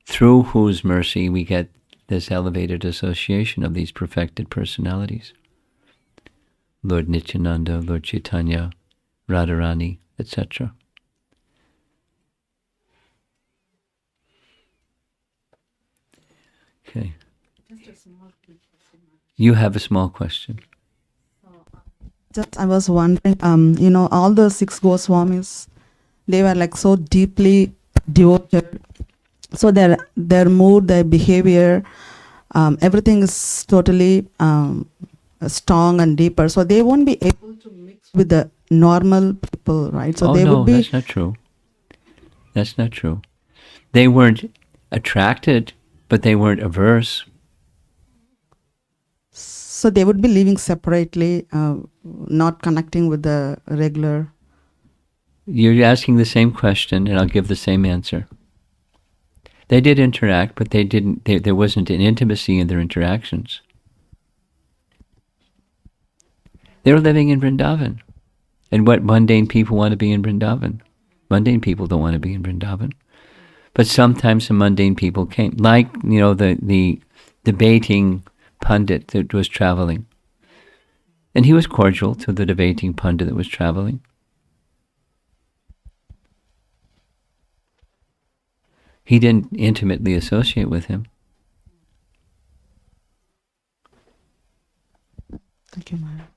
through whose mercy we get this elevated association of these perfected personalities. Lord Nityananda, Lord Chaitanya, Radharani, etc. Okay. You have a small question. Just I was wondering, all the six Goswamis, they were like so deeply devoted. So their mood, their behavior, everything is totally strong and deeper. So they won't be able to mix with the normal people, right? So Oh they no, would be. that's not true. That's not true. They weren't attracted, but they weren't averse. So they would be living separately, not connecting with the regular. You're asking the same question, and I'll give the same answer. They did interact, but they didn't. There wasn't an intimacy in their interactions. They were living in Vrindavan, and what mundane people want to be in Vrindavan? Mundane people don't want to be in Vrindavan, but sometimes some mundane people came, like the debating pundit that was traveling, and he was cordial to the debating pundit that was traveling. He didn't intimately associate with him. Thank you, Maharaj.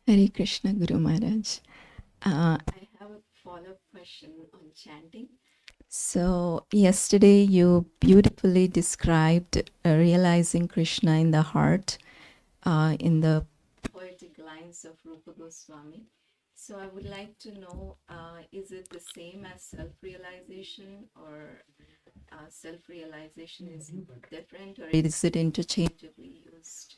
Hare Krishna, Guru Maharaj. I have a follow-up question on chanting. So yesterday you beautifully described realizing Krishna in the heart in the poetic lines of Rupa Goswami. So I would like to know, is it the same as self-realization, or self-realization is different, or is it interchangeably used?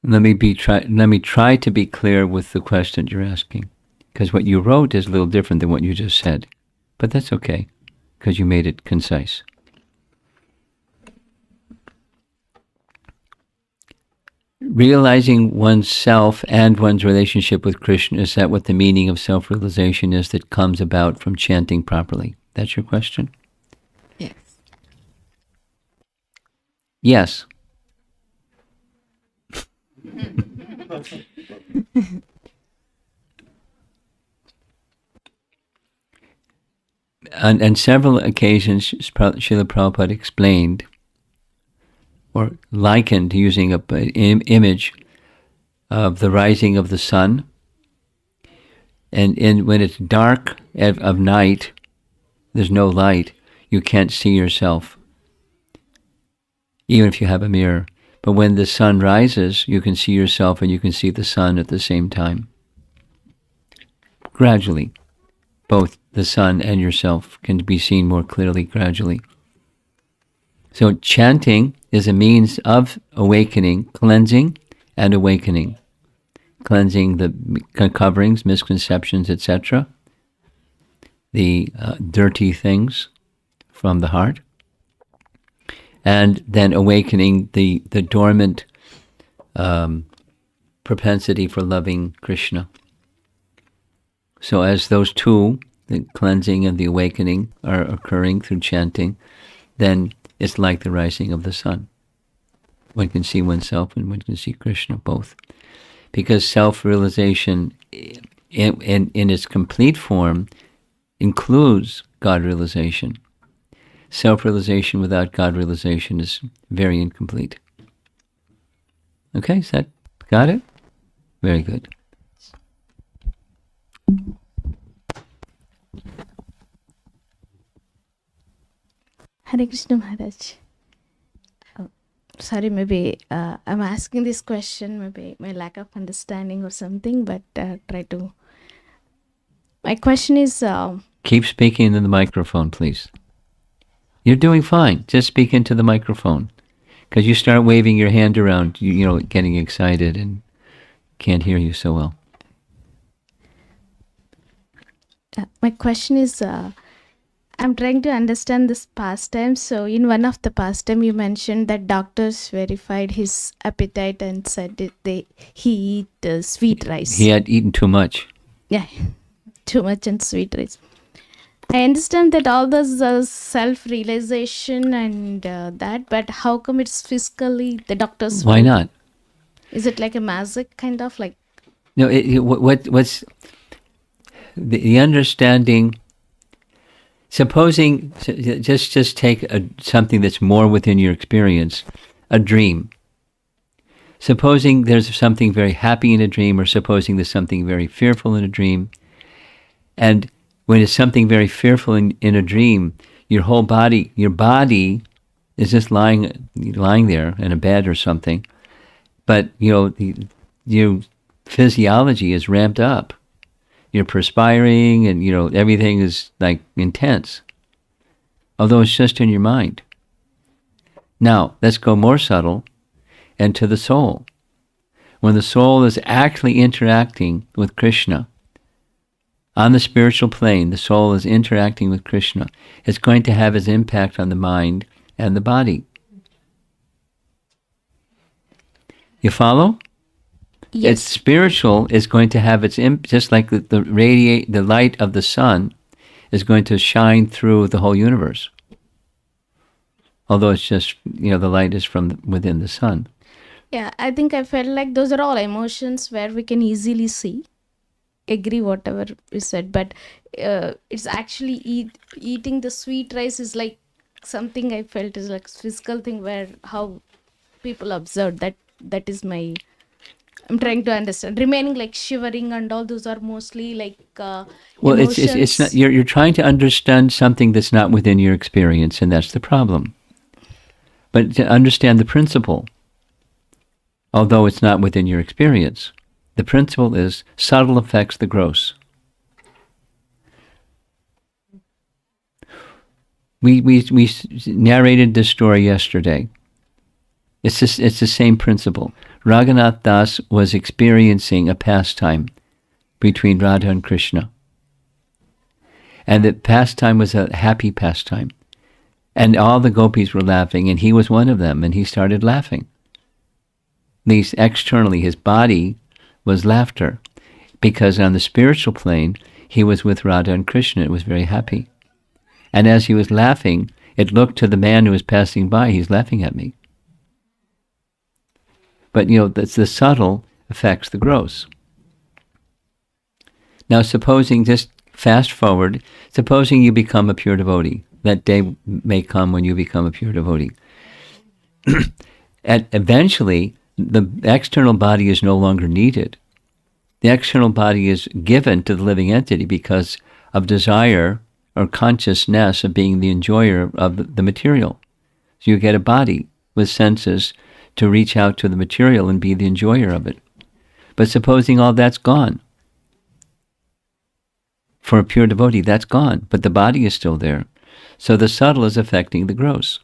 Let me try to be clear with the question you're asking, because what you wrote is a little different than what you just said, but that's okay, because you made it concise. Realizing oneself and one's relationship with Krishna, is that what the meaning of self-realization is that comes about from chanting properly? That's your question? Yes. Yes. On several occasions, Srila Prabhupada explained or likened, using an image of the rising of the sun. And when it's dark of night, there's no light, you can't see yourself, even if you have a mirror. But when the sun rises, you can see yourself and you can see the sun at the same time. Gradually, both the sun and yourself can be seen more clearly gradually. So chanting is a means of awakening, cleansing and awakening. Cleansing the coverings, misconceptions, etc., the dirty things from the heart, and then awakening the dormant propensity for loving Krishna. So as those two, the cleansing and the awakening, are occurring through chanting, then it's like the rising of the sun. One can see oneself and one can see Krishna, both. Because self-realization in its complete form includes God realization. Self-realization without God realization is very incomplete. Okay, is that, got it? Very good. Hare Krishna Maharaj. Sorry, maybe I'm asking this question, maybe my lack of understanding or something, but try to. My question is. Keep speaking into the microphone, please. You're doing fine. Just speak into the microphone. Because you start waving your hand around, getting excited and can't hear you so well. My question is, I'm trying to understand this pastime. So in one of the pastime, you mentioned that doctors verified his appetite and said he eat sweet rice. He had eaten too much. Yeah, too much and sweet rice. I understand that all this self-realization and that, but how come it's physically the doctors? Why not? Is it like a magic kind of like? No. What's the understanding. Supposing, just take something that's more within your experience, a dream. Supposing there's something very happy in a dream, or supposing there's something very fearful in a dream. And when it's something very fearful in a dream, your body is just lying there in a bed or something. But, your physiology is ramped up. You're perspiring and, everything is like intense. Although it's just in your mind. Now, let's go more subtle and to the soul. When the soul is actually interacting with Krishna, on the spiritual plane, the soul is interacting with Krishna. It's going to have its impact on the mind and the body. You follow? Yes. It's spiritual is going to have its just like the light of the sun is going to shine through the whole universe. Although it's just, the light is from within the sun. Yeah, I think I felt like those are all emotions where we can easily see. Agree whatever is said, but it's actually eating the sweet rice is like something I felt is like physical thing where how people observe that is my. I'm trying to understand. Remaining like shivering and all those are mostly like Well, emotions. it's not. You're trying to understand something that's not within your experience, and that's the problem. But to understand the principle, although it's not within your experience, the principle is subtle affects the gross. We narrated this story yesterday. It's the same principle. Raghunath Das was experiencing a pastime between Radha and Krishna. And the pastime was a happy pastime. And all the gopis were laughing, and he was one of them, and he started laughing. At least externally, his body was laughter, because on the spiritual plane, he was with Radha and Krishna. It was very happy. And as he was laughing, it looked to the man who was passing by, he's laughing at me. But, that's the subtle affects the gross. Now, supposing, just fast forward, supposing you become a pure devotee. That day may come when you become a pure devotee. And eventually, the external body is no longer needed. The external body is given to the living entity because of desire or consciousness of being the enjoyer of the material. So you get a body with senses to reach out to the material and be the enjoyer of it. But supposing all that's gone, for a pure devotee, that's gone, but the body is still there. So the subtle is affecting the gross.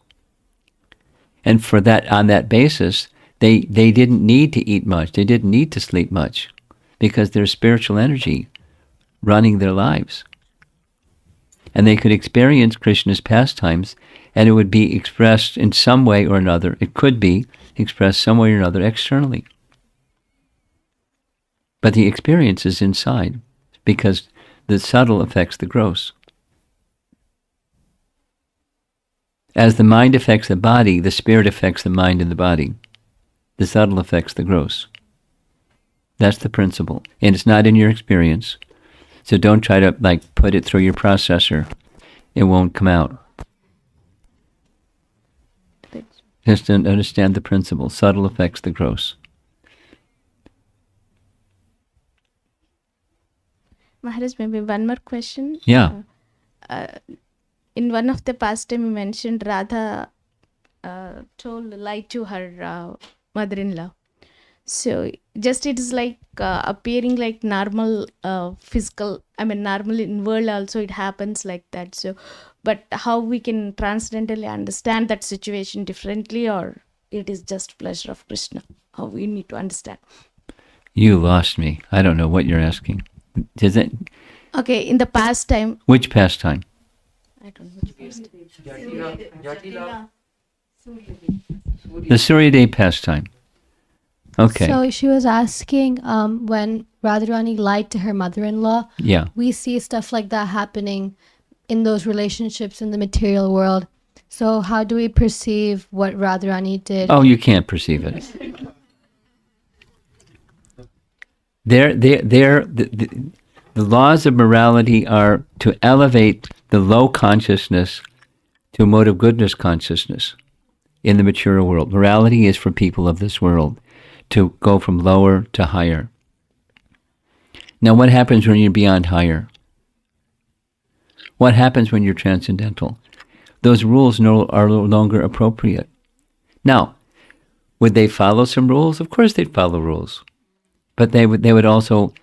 And for that, on that basis, they didn't need to eat much, they didn't need to sleep much, because there's spiritual energy running their lives. And they could experience Krishna's pastimes, and it would be expressed in some way or another. It could be expressed some way or another externally. But the experience is inside, because the subtle affects the gross. As the mind affects the body, the spirit affects the mind and the body. The subtle affects the gross. That's the principle. And it's not in your experience. So don't try to put it through your processor. It won't come out. Just to understand the principle. Subtle affects the gross. Maharaj, maybe one more question. Yeah. In one of the pastime you mentioned Radha told a lie to her mother-in-law. So just it is like appearing like normal physical, normal in world also it happens like that. So, but how we can transcendentally understand that situation differently, or it is just pleasure of Krishna? How we need to understand? You lost me. I don't know what you're asking. Does it? Okay, in the pastime. Which pastime? I don't know which pastime. The Surya Day pastime. Okay. So she was asking when Radharani lied to her mother-in-law. Yeah. We see stuff like that happening in those relationships in the material world. So how do we perceive what Radharani did? Oh, you can't perceive it. The laws of morality are to elevate the low consciousness to a mode of goodness consciousness in the material world. Morality is for people of this world to go from lower to higher. Now, what happens when you're beyond higher? What happens when you're transcendental? Those rules are no longer appropriate. Now, would they follow some rules? Of course they'd follow rules. But they would also,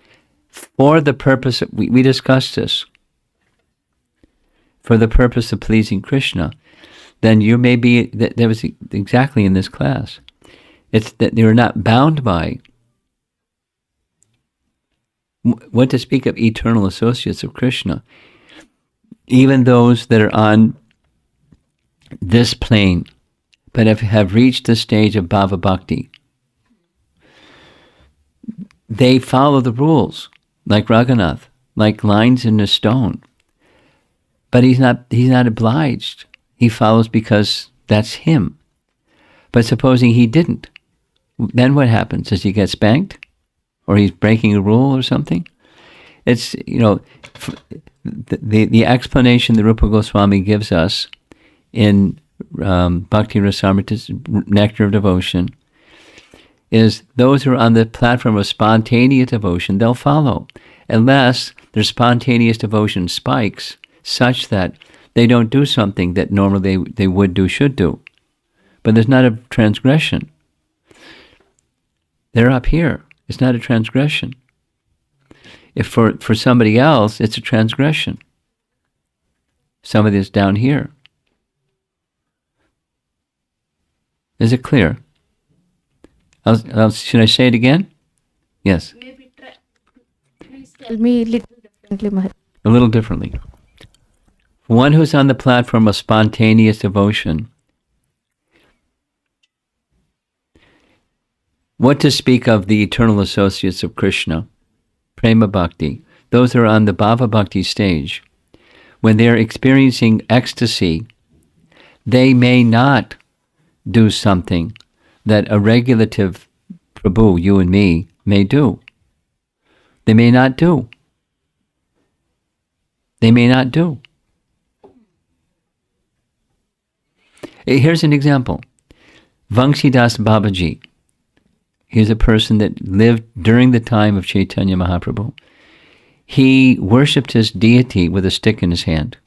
for the purpose, we discussed this, for the purpose of pleasing Krishna, then you may be, that was exactly in this class. It's that you're not bound by what to speak of eternal associates of Krishna. Even those that are on this plane, but have reached the stage of bhava bhakti, they follow the rules, like Raghunath, like lines in a stone. But he's not obliged. He follows because that's him. But supposing he didn't, then what happens? Does he get spanked? Or he's breaking a rule or something? It's, the explanation that Rupa Goswami gives us in Bhakti Rasamrita's Nectar of Devotion is those who are on the platform of spontaneous devotion, they'll follow, unless their spontaneous devotion spikes such that they don't do something that normally they would do, should do. But there's not a transgression. They're up here. It's not a transgression. If for somebody else, it's a transgression. Somebody that's down here. Is it clear? Should I say it again? Yes. Maybe please tell me a little differently, Maharaj. A little differently. One who's on the platform of spontaneous devotion, what to speak of the eternal associates of Krishna, prema bhakti, those who are on the bhava bhakti stage, when they're experiencing ecstasy, they may not do something that a regulative Prabhu, you and me, may do. They may not do. They may not do. Here's an example. Vamsidas Babaji. He's a person that lived during the time of Chaitanya Mahaprabhu. He worshipped his deity with a stick in his hand.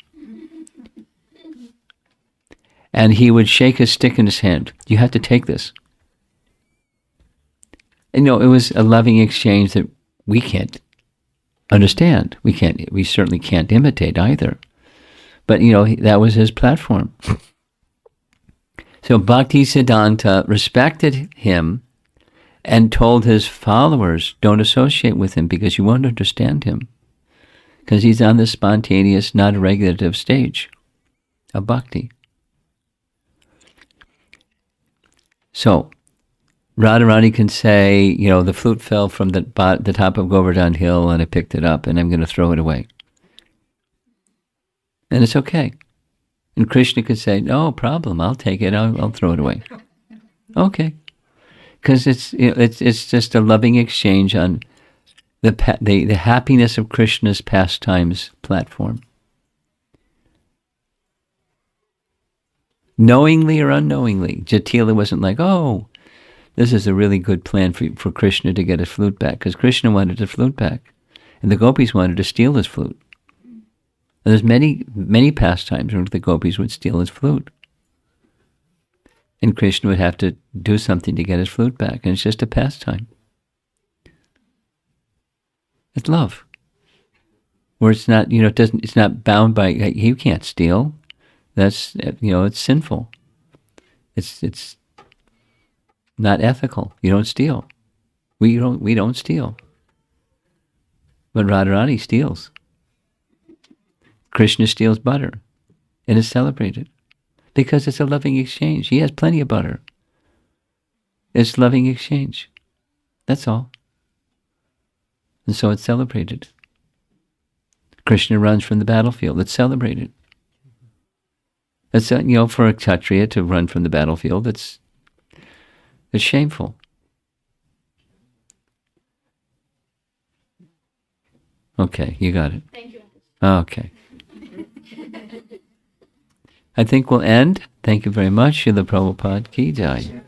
And he would shake his stick in his hand. You have to take this. And it was a loving exchange that we can't understand. We certainly can't imitate either. But, that was his platform. So Bhakti Siddhanta respected him and told his followers, don't associate with him because you won't understand him. Because he's on the spontaneous, not regulative stage of bhakti. So, Radharani can say, the flute fell from the top of Govardhan Hill and I picked it up and I'm going to throw it away. And it's okay. And Krishna could say, no problem, I'll take it, I'll throw it away. Okay. Because it's just a loving exchange on the happiness of Krishna's pastimes platform. Knowingly or unknowingly, Jatila wasn't like, oh, this is a really good plan for Krishna to get his flute back, because Krishna wanted the flute back, and the gopis wanted to steal his flute. And there's many pastimes where the gopis would steal his flute. And Krishna would have to do something to get his flute back, and it's just a pastime. It's love. Where it's not, it's not bound by, you can't steal. That's, it's sinful. It's not ethical. You don't steal. We don't steal. But Radharani steals. Krishna steals butter and is celebrated because it's a loving exchange. He has plenty of butter. It's loving exchange. That's all. And so it's celebrated. Krishna runs from the battlefield. It's celebrated. It's, for a Kshatriya to run from the battlefield, it's shameful. Okay, you got it. Thank you. Okay. I think we'll end. Thank you very much. Srila Prabhupada Ki Jai.